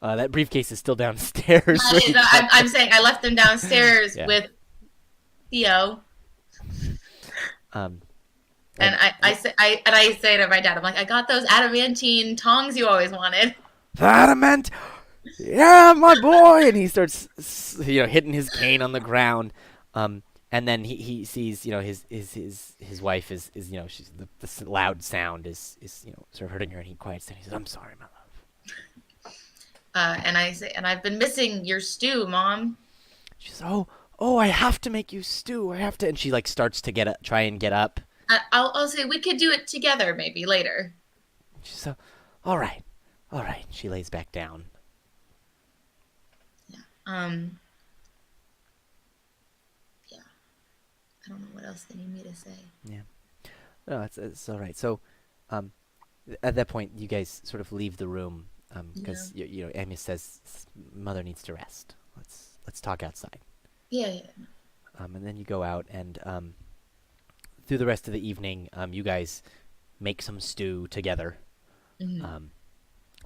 That briefcase is still downstairs. I'm saying I left them downstairs with Theo. And I say to my dad, I'm like, I got those adamantine tongs you always wanted. The adamant. yeah, my boy, and he starts, hitting his cane on the ground. And then he sees, his wife is she's the loud sound is sort of hurting her, and he quiets down. He says, "I'm sorry, my love." And I say, and I've been missing your stew, Mom. She says, "Oh, I have to make you stew. I have to." And she like starts to try and get up. I'll say we could do it together maybe later. She says, all right. She lays back down. Yeah. Yeah. I don't know what else they need me to say. Yeah. No, it's all right. So, at that point, you guys sort of leave the room because Amy says mother needs to rest. Let's talk outside. Yeah. And then you go out, and through the rest of the evening, you guys make some stew together. Mm-hmm.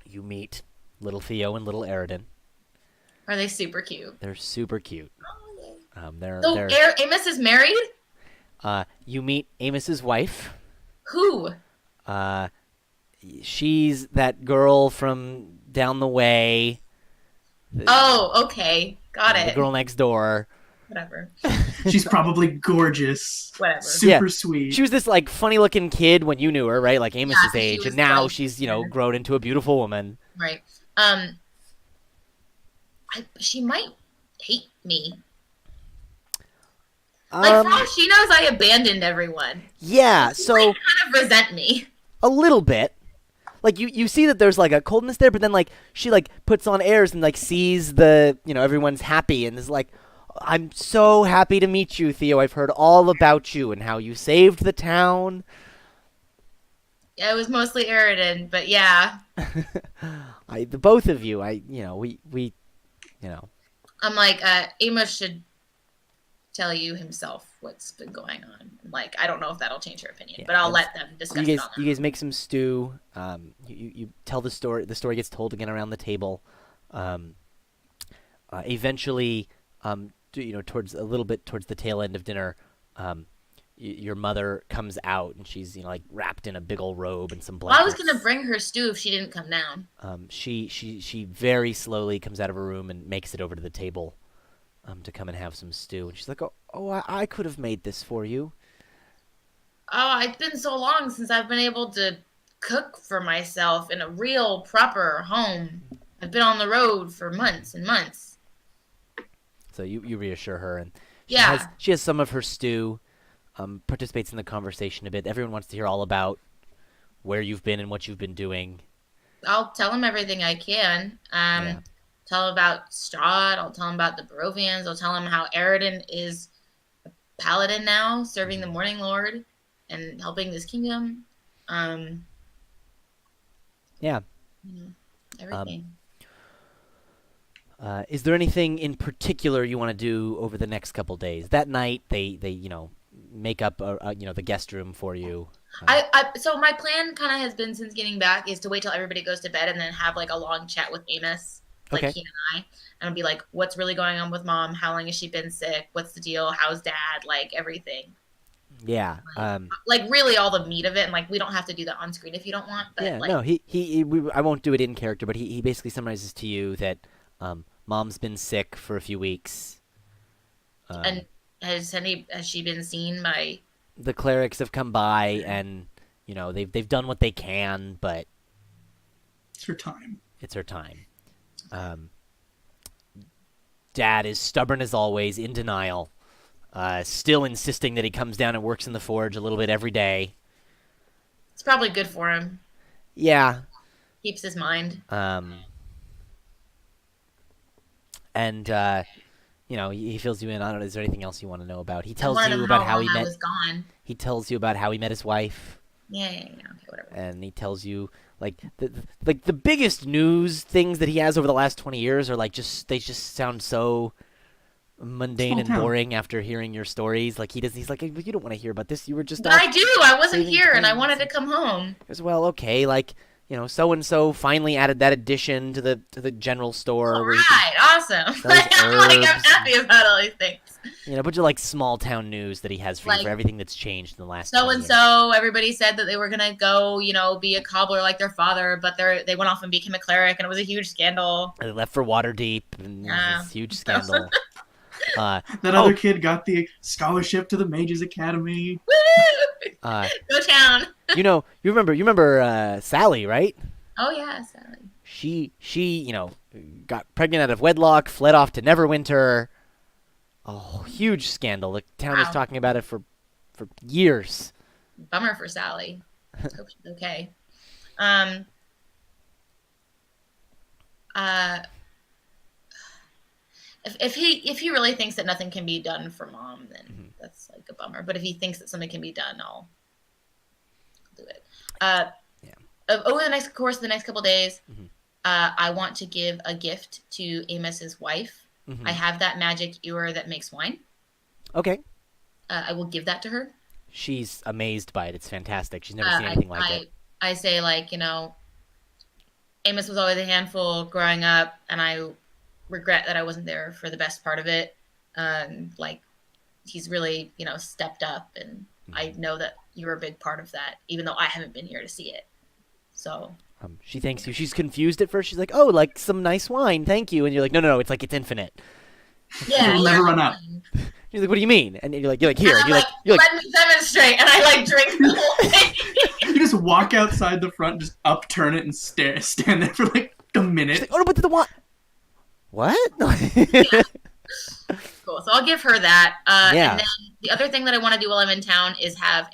You meet little Theo and little Aridin. Are they super cute? They're super cute. Oh, They're Amos is married? you meet Amos's wife. Who? She's that girl from down the way. Oh, okay. Got The it. girl next door. Whatever. She's probably gorgeous. Whatever. Super sweet. She was this like funny-looking kid when you knew her, right? Like Amos's Yeah, she age, was and now like- she's grown into a beautiful woman. Right. She might hate me. Like, for all she knows, I abandoned everyone. Yeah, She so might kind of resent me. a little bit. Like you see that there's like a coldness there, but then like she like puts on airs and like sees the everyone's happy and is like, I'm so happy to meet you, Theo. I've heard all about you and how you saved the town. Yeah, it was mostly Aridin, but yeah. The both of you, we I'm like, Amos should tell you himself what's been going on. Like, I don't know if that'll change her opinion, but I'll let them discuss it on you that. guys make some stew. You tell the story. The story gets told again around the table. Eventually, towards the tail end of dinner, your mother comes out and she's like wrapped in a big old robe and some Well, blankets. I was gonna bring her stew if she didn't come down. She very slowly comes out of her room and makes it over to the table, to come and have some stew. And she's like, I could have made this for you. Oh, it's been so long since I've been able to cook for myself in a real proper home. I've been on the road for months and months. So you reassure her, and Yeah. she has some of her stew. Participates in the conversation a bit. Everyone wants to hear all about where you've been and what you've been doing. I'll tell him everything I can. Yeah. Tell him about Strahd. I'll tell him about the Barovians. I'll tell him how Aridin is a paladin now, serving the Morning Lord and helping this kingdom. Yeah. Everything. Is there anything in particular you want to do over the next couple days? That night, they make up the guest room for you. So my plan kind of has been since getting back is to wait till everybody goes to bed and then have like a long chat with Amos, like Okay. he and I, and I'll be like, what's really going on with Mom? How long has she been sick? What's the deal? How's Dad? Like everything. Yeah. Like really all the meat of it, and like we don't have to do that on screen if you don't want. But Yeah. like, No. I won't do it in character, but he basically summarizes to you that Mom's been sick for a few weeks. and has she been seen by? The clerics have come by and they've done what they can, but It's her time. it's her time. Dad is stubborn as always, in denial, still insisting that he comes down and works in the forge a little bit every day. It's probably good for him. Yeah. Keeps his mind. And he fills you in. I don't know. Is there anything else you want to know about? He I tells wanted to you know about how long he I met. was gone. He tells you about how he met his wife, Yeah. Okay, whatever. and he tells you like the biggest news things that he has over the last 20 years are like they just sound so mundane Small and town. boring after hearing your stories. Like he's like, you don't want to hear about this. You were just But I do. I wasn't saving here, and I planes. wanted to come home. as well. Okay, like so and so finally added that addition to the general store All where you can right, awesome. sell his I'm herbs. happy about all these things. A bunch of like small town news that he has for you Like, for everything that's changed in the last So 20 and years. so, everybody said that they were gonna go, be a cobbler like their father, but they went off and became a cleric, and it was a huge scandal. They left for Waterdeep, and it was Yeah. this huge scandal. That other kid got the scholarship to the Mages Academy. Woo! uh, Go town. you remember Sally, right? Oh yeah, Sally. She got pregnant out of wedlock, fled off to Neverwinter. Oh, huge scandal. The town was Wow. talking about it for years. Bummer for Sally. Hope she's okay. If he really thinks that nothing can be done for Mom, then that's like a bummer. But if he thinks that something can be done, I'll do it. Over the next couple days, I want to give a gift to Amos's wife. I have that magic ewer that makes wine. Okay. I will give that to her. She's amazed by it. It's fantastic. She's never seen anything like it. I say, Amos was always a handful growing up, and I regret that I wasn't there for the best part of it. He's really, stepped up, and I know that you're a big part of that, even though I haven't been here to see it. So she thanks you. She's confused at first. She's like, "Oh, like some nice wine, thank you." And you're like, "No, it's like it's infinite. Yeah, It'll never run out." She's like, "What do you mean?" And you're like, "Here." And You're like, let me demonstrate, and I drink the whole thing. You just walk outside the front, just upturn it, and stand there for like a minute. she's like, "Oh no, but the wine." What? Cool. So I'll give her that. Yeah. And then the other thing that I want to do while I'm in town is have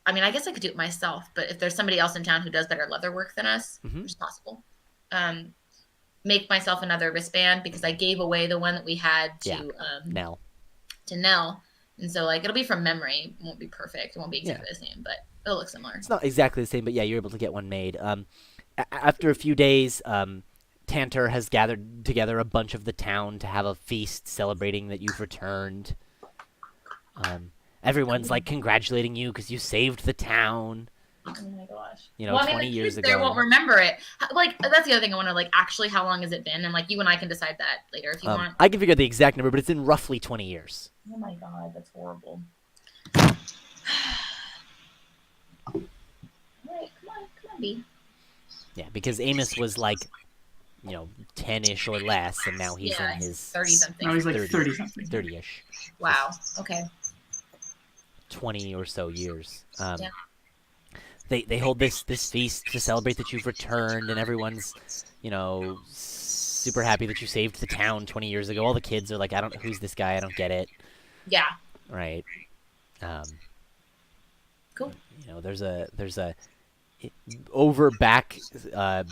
I guess I could do it myself, but if there's somebody else in town who does better leather work than us, which is possible, make myself another wristband, because I gave away the one that we had to Nell. And so it'll be from memory. It won't be perfect. It won't be exactly the same, but it'll look similar. It's not exactly the same, but yeah, you're able to get one made. After a few days, Tantor has gathered together a bunch of the town to have a feast celebrating that you've returned. Everyone's congratulating you because you saved the town. Oh my gosh. 20 years ago. They won't remember it. That's the other thing I wonder, actually, how long has it been? And you and I can decide that later if you want. I can figure out the exact number, but it's in roughly 20 years. Oh my god, that's horrible. All right, come on, B. Yeah, because Amos was 10-ish or less, and now he's in his 30-something. Now he's 30-something. 30-ish. Wow. Okay. 20 or so years. They hold this feast to celebrate that you've returned, and everyone's, super happy that you saved the town 20 years ago. All the kids are like, I don't know who's this guy, I don't get it. Yeah. Right. Cool. There's a over back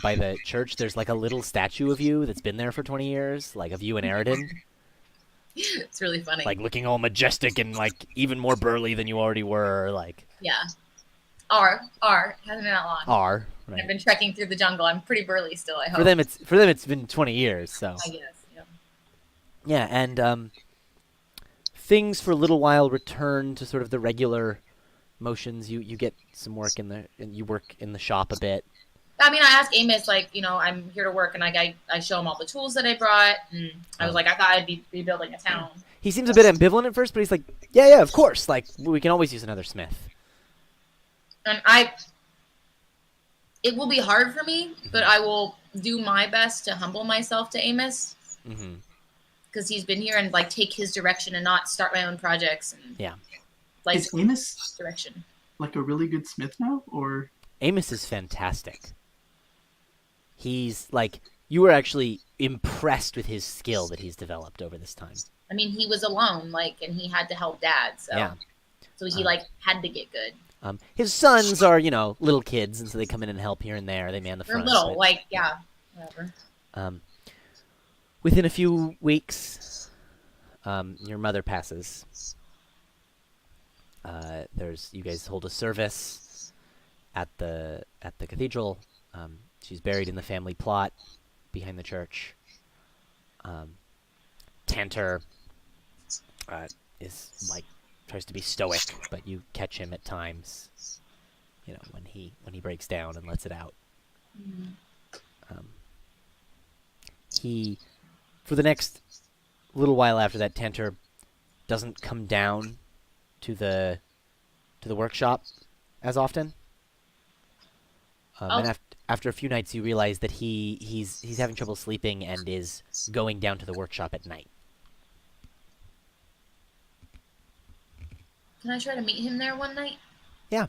by the church. There's a little statue of you that's been there for 20 years, of you and Aridin. It's really funny. Looking all majestic and even more burly than you already were. Yeah. R hasn't been that long. R. Right. I've been trekking through the jungle. I'm pretty burly still, I hope. For them it's been 20 years. So. I guess. Yeah. Yeah, and things for a little while return to sort of the regular motions. You get some work and you work in the shop a bit. I asked Amos, I'm here to work, and I show him all the tools that I brought, and I was I thought I'd be rebuilding a town. He seems a bit ambivalent at first, but he's like, yeah, of course. We can always use another smith. And it will be hard for me, but I will do my best to humble myself to Amos. Because he's been here and take his direction and not start my own projects. And, yeah. Is Amos direction a really good smith now, or? Amos is fantastic. He's you were actually impressed with his skill that he's developed over this time. He was alone, and he had to help Dad, so yeah. So he had to get good. His sons are little kids, and so they come in and help here and there. They man the front. They're little, whatever. Within a few weeks, your mother passes. You guys hold a service at the cathedral. She's buried in the family plot behind the church. Tantor is tries to be stoic, but you catch him at times, when he breaks down and lets it out. Mhm. He, for the next little while after that, Tantor doesn't come down to the workshop as often. And Oh, after a few nights, you realize that he's having trouble sleeping and is going down to the workshop at night. can I try to meet him there one night? Yeah.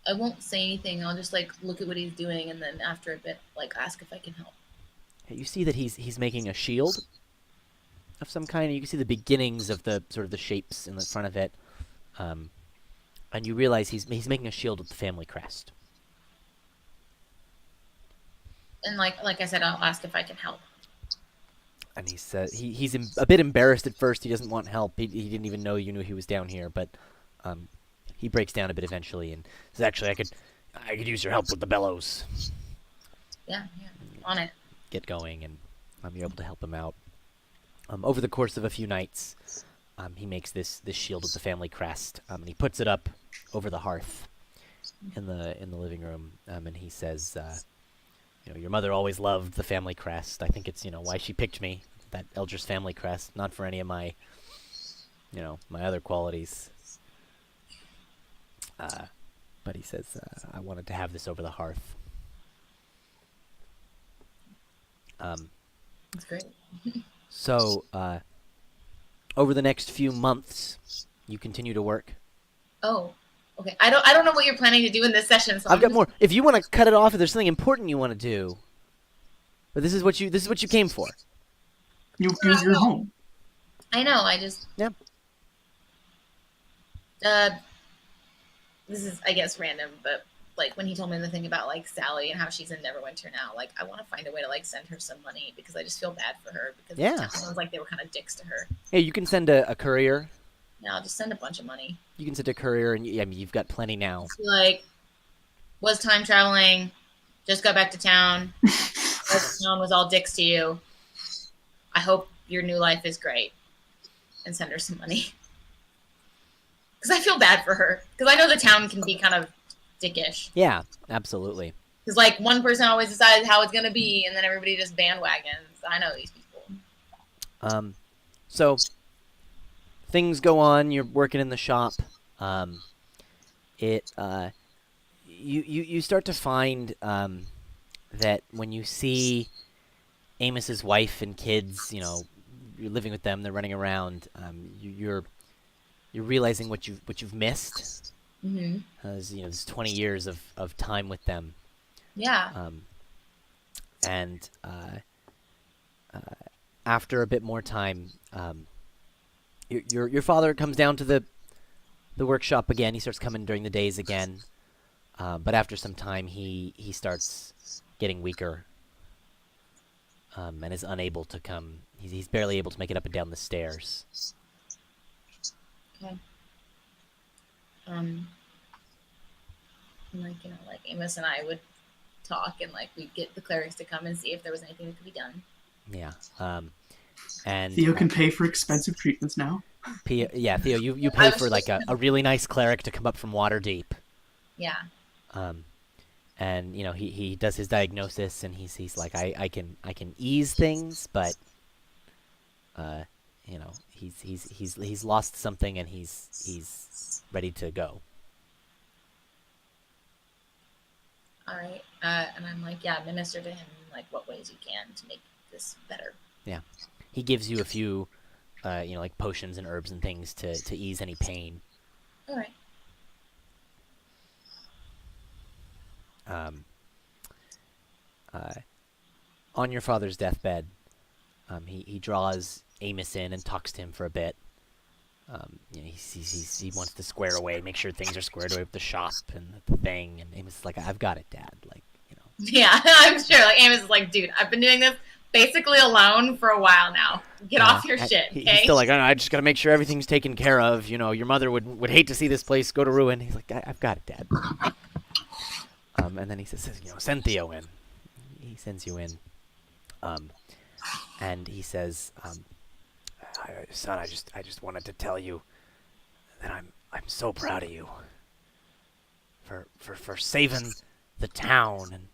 I won't say anything. I'll just like look at what he's doing, and then after a bit, like ask if I can help. You see that he's making a shield of some kind. And you can see the beginnings of the sort of the shapes in the front of it, and you realize he's making a shield with the family crest. And like I said, I'll ask if I can help. And he said he's a bit embarrassed at first. He doesn't want help. He didn't even know you knew he was down here, but he breaks down a bit eventually and says, "Actually, I could use your help with the bellows." Yeah, on it. Get going, and you're able to help him out. Over the course of a few nights, he makes this shield with the family crest, and he puts it up over the hearth in the living room, and he says, your mother always loved the family crest. I think it's why she picked me, that Eldris family crest, not for any of my my other qualities. But he says, I wanted to have this over the hearth. That's great. So, over the next few months, you continue to work. Oh, okay. I don't know what you're planning to do in this session. So I've got more. If you want to cut it off, if there's something important you want to do, but this is what you came for. You're home. I know. I just Yeah. This is I guess random, but like when he told me the thing about like Sally and how she's in Neverwinter now, like I want to find a way to like send her some money because I just feel bad for her because Yeah. the town sounds like they were kind of dicks to her. Hey, you can send a courier. Yeah, I'll just send a bunch of money. You can send a courier, and you've got plenty now. Just be like, was time traveling, just got back to town. The town was all dicks to you. I hope your new life is great, and send her some money. Because I feel bad for her. Because I know the town can be kind of dickish. Yeah, absolutely. Because like one person always decides how it's gonna be, and then everybody just bandwagons. I know these people. So things go on. You're working in the shop. You start to find that when you see Amos's wife and kids, you're living with them. They're running around. You're realizing what you've missed. Mm-hmm. There's 20 years of time with them. Yeah. And after a bit more time, your father comes down to the workshop again. He starts coming during the days again, but after some time, he starts getting weaker, and is unable to come. He's barely able to make it up and down the stairs. Okay. Like like Amos and I would talk, and like we'd get the clerics to come and see if there was anything that could be done. Yeah. And Theo can pay for expensive treatments now. Theo, you pay for like a really nice cleric to come up from Waterdeep. Yeah. And he does his diagnosis, and he's like, I can ease things, but he's lost something, and he's ready to go. All right. And I'm like, yeah, minister to him in like what ways you can to make this better. Yeah. He gives you a few, like potions and herbs and things to ease any pain. All right. On your father's deathbed, he draws Amos in and talks to him for a bit. He wants to square away, make sure things are squared away with the shop and the thing. And Amos is like, I've got it, Dad. Yeah, I'm sure. Like Amos is like, dude, I've been doing this basically alone for a while now. Get off your shit, okay? He's still like, I just got to make sure everything's taken care of. Your mother would hate to see this place go to ruin. He's like, I've got it, Dad. And then he says, send Theo in. He sends you in. And he says, son, I just wanted to tell you that I'm so proud of you. for saving the town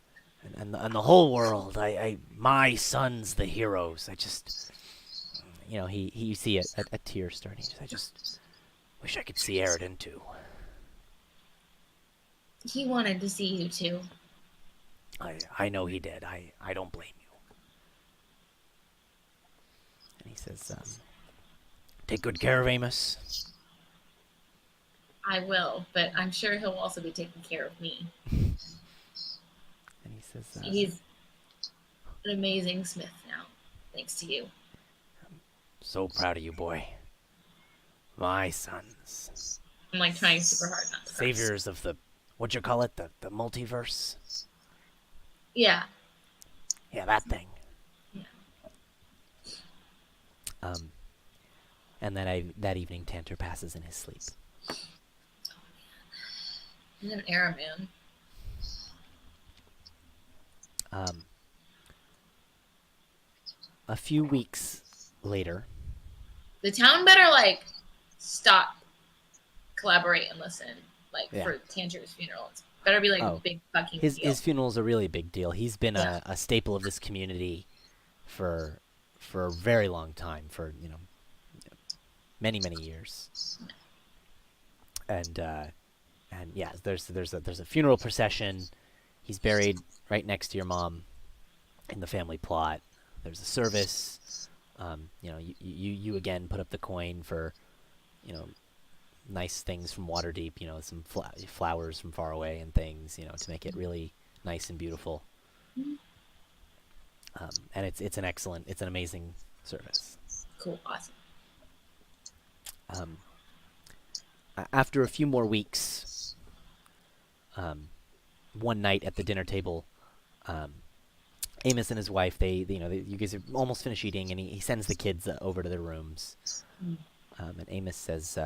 and the whole world. My son's the heroes. I just, he you see a tear starting. I just wish I could see Aridin too. He wanted to see you too. I know he did. I don't blame you. And he says, take good care of Amos. I will, but I'm sure he'll also be taking care of me. And he says, He's an amazing smith now, thanks to you. so proud of you, boy. My sons. I'm like trying super hard not to cry. Saviors of the, what'd you call it? The multiverse? Yeah. Yeah, that thing. Yeah. And then that evening, Tantor passes in his sleep. He's an era man. A few weeks later, The town better like stop, collaborate, and listen. Like Yeah. for Tanger's funeral, it's better be like a big fucking his deal. his funeral's a really big deal. He's been Yeah. a staple of this community for a very long time, for many years. And yeah, there's a funeral procession. He's buried right next to your mom in the family plot. There's a service. You again put up the coin for, nice things from Waterdeep. Some flowers from far away and things. To make it really nice and beautiful. And it's an amazing service. Cool, awesome. After a few more weeks, one night at the dinner table, Amos and his wife, you guys are almost finished eating, and he sends the kids over to their rooms. And Amos says,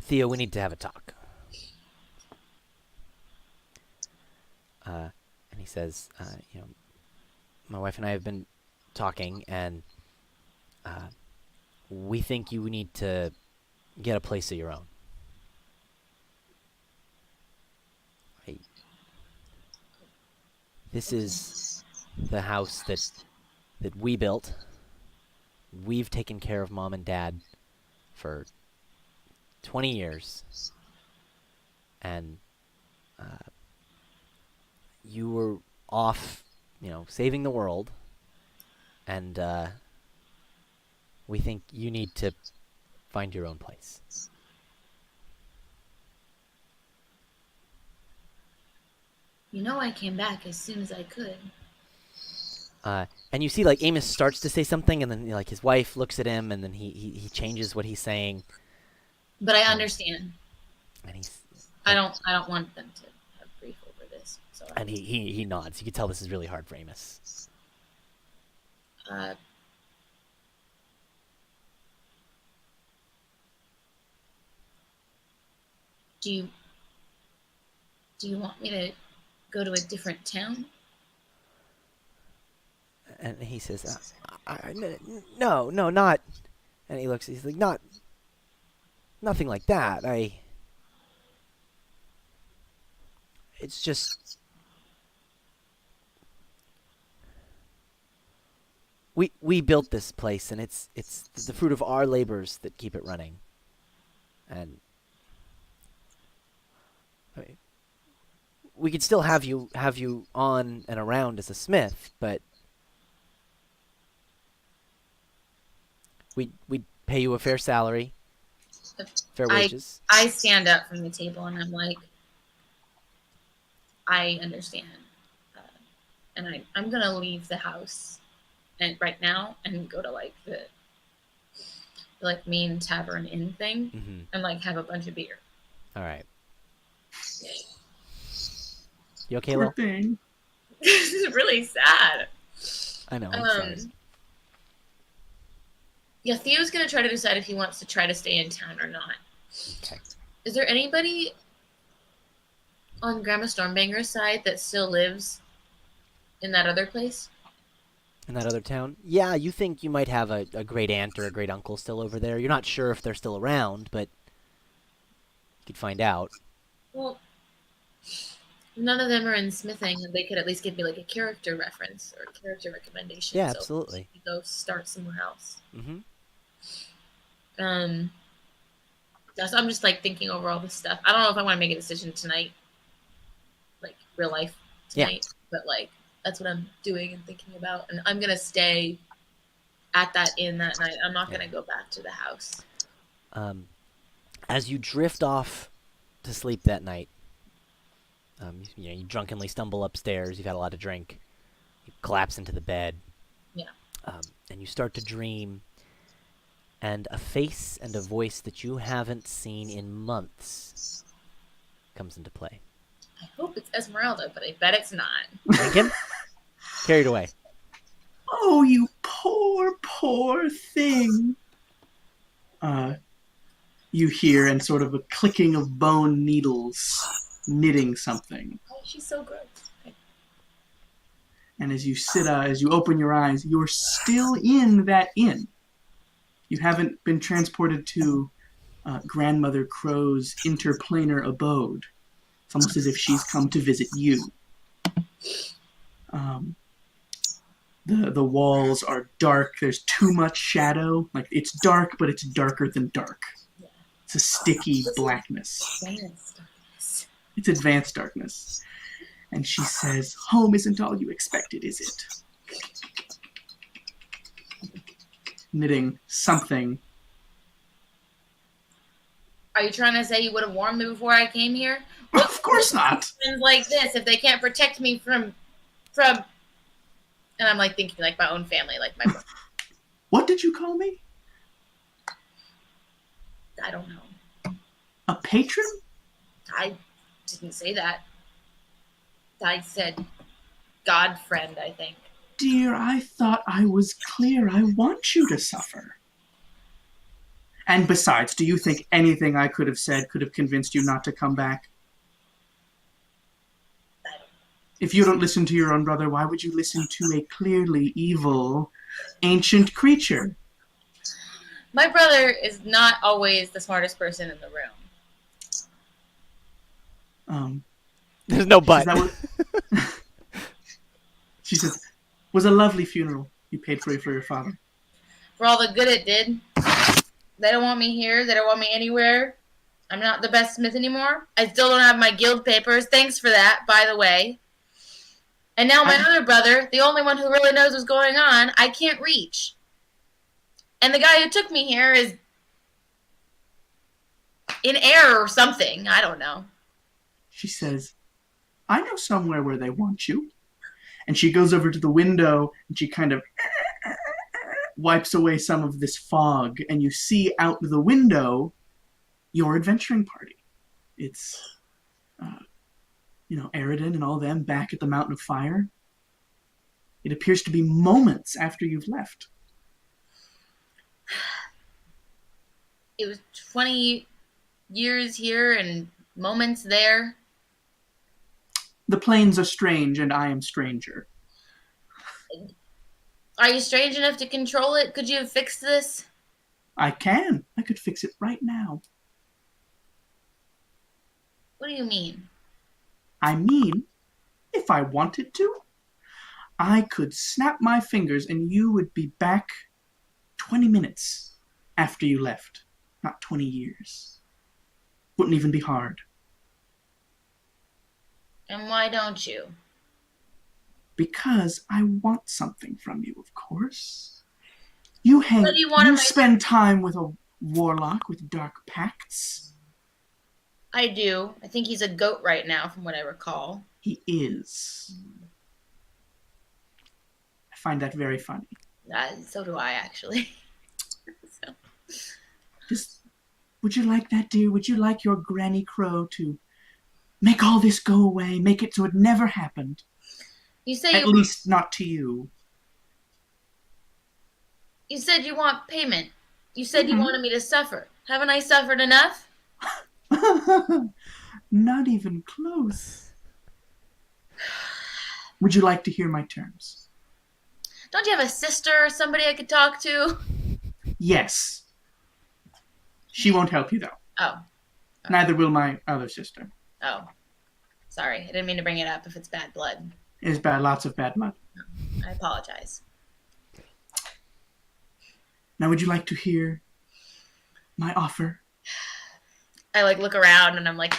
Theo, we need to have a talk. And he says, my wife and I have been talking, and we think you need to get a place of your own. This is the house that we built. We've taken care of Mom and Dad for 20 years. And you were off, saving the world. And we think you need to find your own place. I came back as soon as I could. And you see, Amos starts to say something, and then, his wife looks at him, and then he changes what he's saying. But I understand. And I don't want them to have grief over this. So and he nods. You can tell this is really hard for Amos. Do you want me to go to a different town? And he says, no, not. And he looks. He's like, nothing like that. It's just we built this place, and it's the fruit of our labors that keep it running. And we could still have you on and around as a smith, but we'd pay you a fair salary, fair wages. I stand up from the table and I'm like, I understand, and I'm gonna leave the house, and right now, and go to the main tavern inn thing, and have a bunch of beer. All right. You okay, Poor Lil? thing. This is really sad. I know. I'm sorry. Yeah, Theo's gonna try to decide if he wants to try to stay in town or not. Okay. Is there anybody on Grandma Stormbanger's side that still lives in that other place? In that other town? Yeah, you think you might have a great aunt or a great uncle still over there. You're not sure if they're still around, but you could find out. Well, none of them are in smithing, and they could at least give me like a character reference or a character recommendation. Yeah, So absolutely. we go start somewhere else. Mm-hmm. Um, so I'm just like thinking over all this stuff. I don't know if I want to make a decision tonight, like real life Yeah. tonight, but like that's what I'm doing and thinking about. And I'm gonna stay at that inn that night. I'm not gonna go back to the house. As you drift off to sleep that night, you drunkenly stumble upstairs. You've had a lot to drink. You collapse into the bed. Yeah. And you start to dream. And a face and a voice that you haven't seen in months comes into play. I hope it's Esmeralda, but I bet it's not. Lincoln? Carried away. Oh, you poor, poor thing. You hear, and sort of a clicking of bone needles knitting something. Oh, she's so good. And as you open your eyes, you're still in that inn. You haven't been transported to Grandmother Crow's interplanar abode. It's almost as if she's come to visit you. The walls are dark. There's too much shadow. Like, it's dark, but it's darker than dark. It's a sticky blackness. It's advanced darkness. And she says, "Home isn't all you expected, is it?" Knitting something. Are you trying to say you would have warned me before I came here? Of course not. Things like this, if they can't protect me from, and I'm like thinking like my own family, like my. What did you call me? I don't know. A patron? I didn't say that. I said God friend, I think. Dear, I thought I was clear. I want you to suffer. And besides, do you think anything I could have said could have convinced you not to come back? I don't know. If you don't listen to your own brother, why would you listen to a clearly evil, ancient creature? My brother is not always the smartest person in the room. There's no but. She says, was a lovely funeral you paid for your father. For all the good it did. They don't want me here. They don't want me anywhere. I'm not the best smith anymore. I still don't have my guild papers. Thanks for that, by the way. And now my other brother, the only one who really knows what's going on, I can't reach. And the guy who took me here is in error or something. I don't know. She says, I know somewhere where they want you. And she goes over to the window and she kind of wipes away some of this fog. And you see out the window your adventuring party. It's, Eridan and all them back at the Mountain of Fire. It appears to be moments after you've left. It was 20 years here and moments there. The plains are strange, and I am stranger. Are you strange enough to control it? Could you have fixed this? I can. I could fix it right now. What do you mean? I mean, if I wanted to, I could snap my fingers and you would be back 20 minutes after you left. Not 20 years. Wouldn't even be hard. And why don't you? Because I want something from you, of course. You you spend time with a warlock with dark pacts. I do. I think he's a goat right now, from what I recall. He is. I find that very funny. So do I, actually. Would you like that, dear? Would you like your Granny Crow to make all this go away, make it so it never happened? At least not to you. You said you want payment. You said you wanted me to suffer. Haven't I suffered enough? Not even close. Would you like to hear my terms? Don't you have a sister or somebody I could talk to? Yes. She won't help you, though. Oh. Neither will my other sister. Oh, sorry. I didn't mean to bring it up if it's bad blood. It is bad, lots of bad blood. I apologize. Now, would you like to hear my offer? I like look around and I'm like,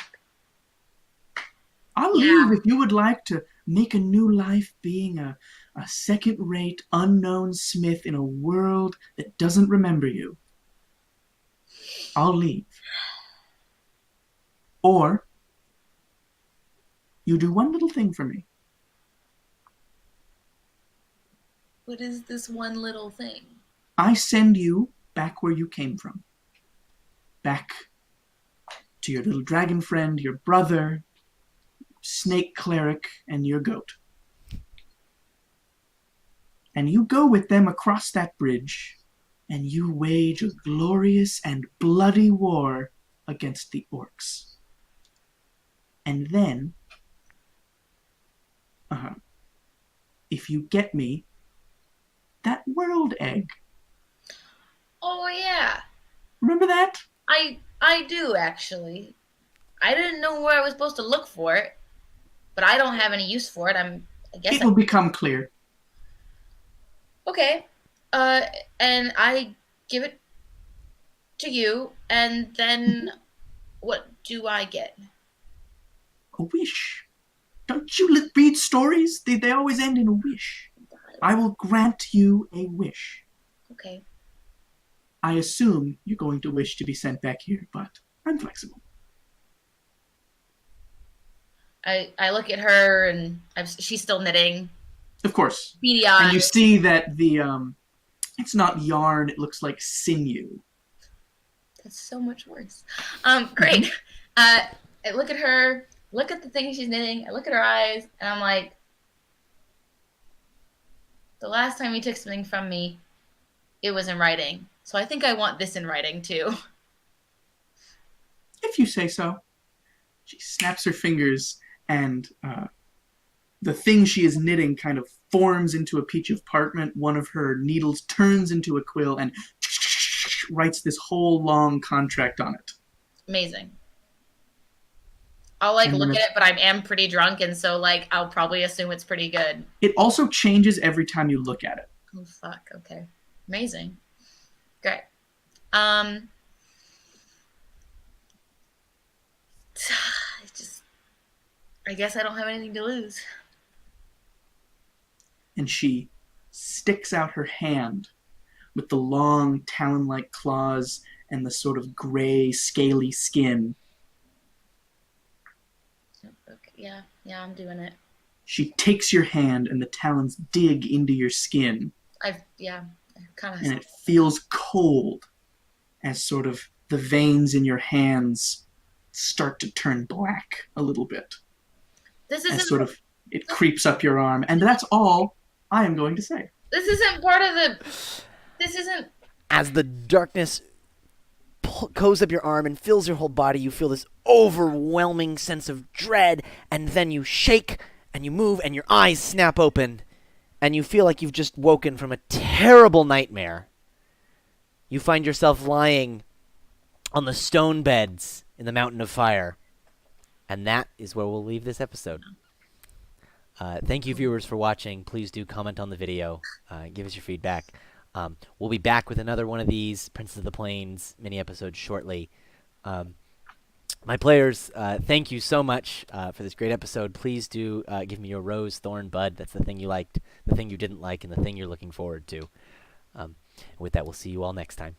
I'll yeah. leave if you would like to make a new life being a second-rate, unknown smith in a world that doesn't remember you. I'll leave. Or you do one little thing for me. What is this one little thing? I send you back where you came from. Back to your little dragon friend, your brother, snake cleric, and your goat. And you go with them across that bridge, and you wage a glorious and bloody war against the orcs. And then, if you get me that world egg. Oh yeah. Remember that? I do actually. I didn't know where I was supposed to look for it, but I don't have any use for it. I guess it will become clear. Okay. And I give it to you, and then what do I get? A wish. Don't you read stories? They always end in a wish. I will grant you a wish. Okay. I assume you're going to wish to be sent back here, but I'm flexible. I look at her, and she's still knitting. Of course. Beady eyes. And you see that it's not yarn, it looks like sinew. That's so much worse. Great. I look at her, look at the thing she's knitting, I look at her eyes, and I'm like, the last time you took something from me, it was in writing. So I think I want this in writing too. If you say so. She snaps her fingers, and the thing she is knitting kind of forms into a piece of parchment. One of her needles turns into a quill and writes this whole long contract on it. Amazing. I'll look at it, but I am pretty drunk, and so I'll probably assume it's pretty good. It also changes every time you look at it. Oh fuck, okay. Amazing. Great. I guess I don't have anything to lose. And she sticks out her hand with the long talon-like claws and the sort of gray, scaly skin. Okay. Yeah, I'm doing it. She takes your hand, and the talons dig into your skin. And it feels cold as sort of the veins in your hands start to turn black a little bit. This isn't as sort of it creeps up your arm, and that's all I am going to say. This isn't part of the. This isn't. As the darkness goes up your arm and fills your whole body, you feel this overwhelming sense of dread, and then you shake and you move and your eyes snap open, and you feel like you've just woken from a terrible nightmare. You find yourself lying on the stone beds in the Mountain of Fire. And that is where we'll leave this episode. Thank you, viewers, for watching. Please do comment on the video. Give us your feedback. We'll be back with another one of these Princess of the Plains mini-episodes shortly. My players, thank you so much for this great episode. Please do give me your rose, thorn, bud. That's the thing you liked, the thing you didn't like, and the thing you're looking forward to. With that, we'll see you all next time.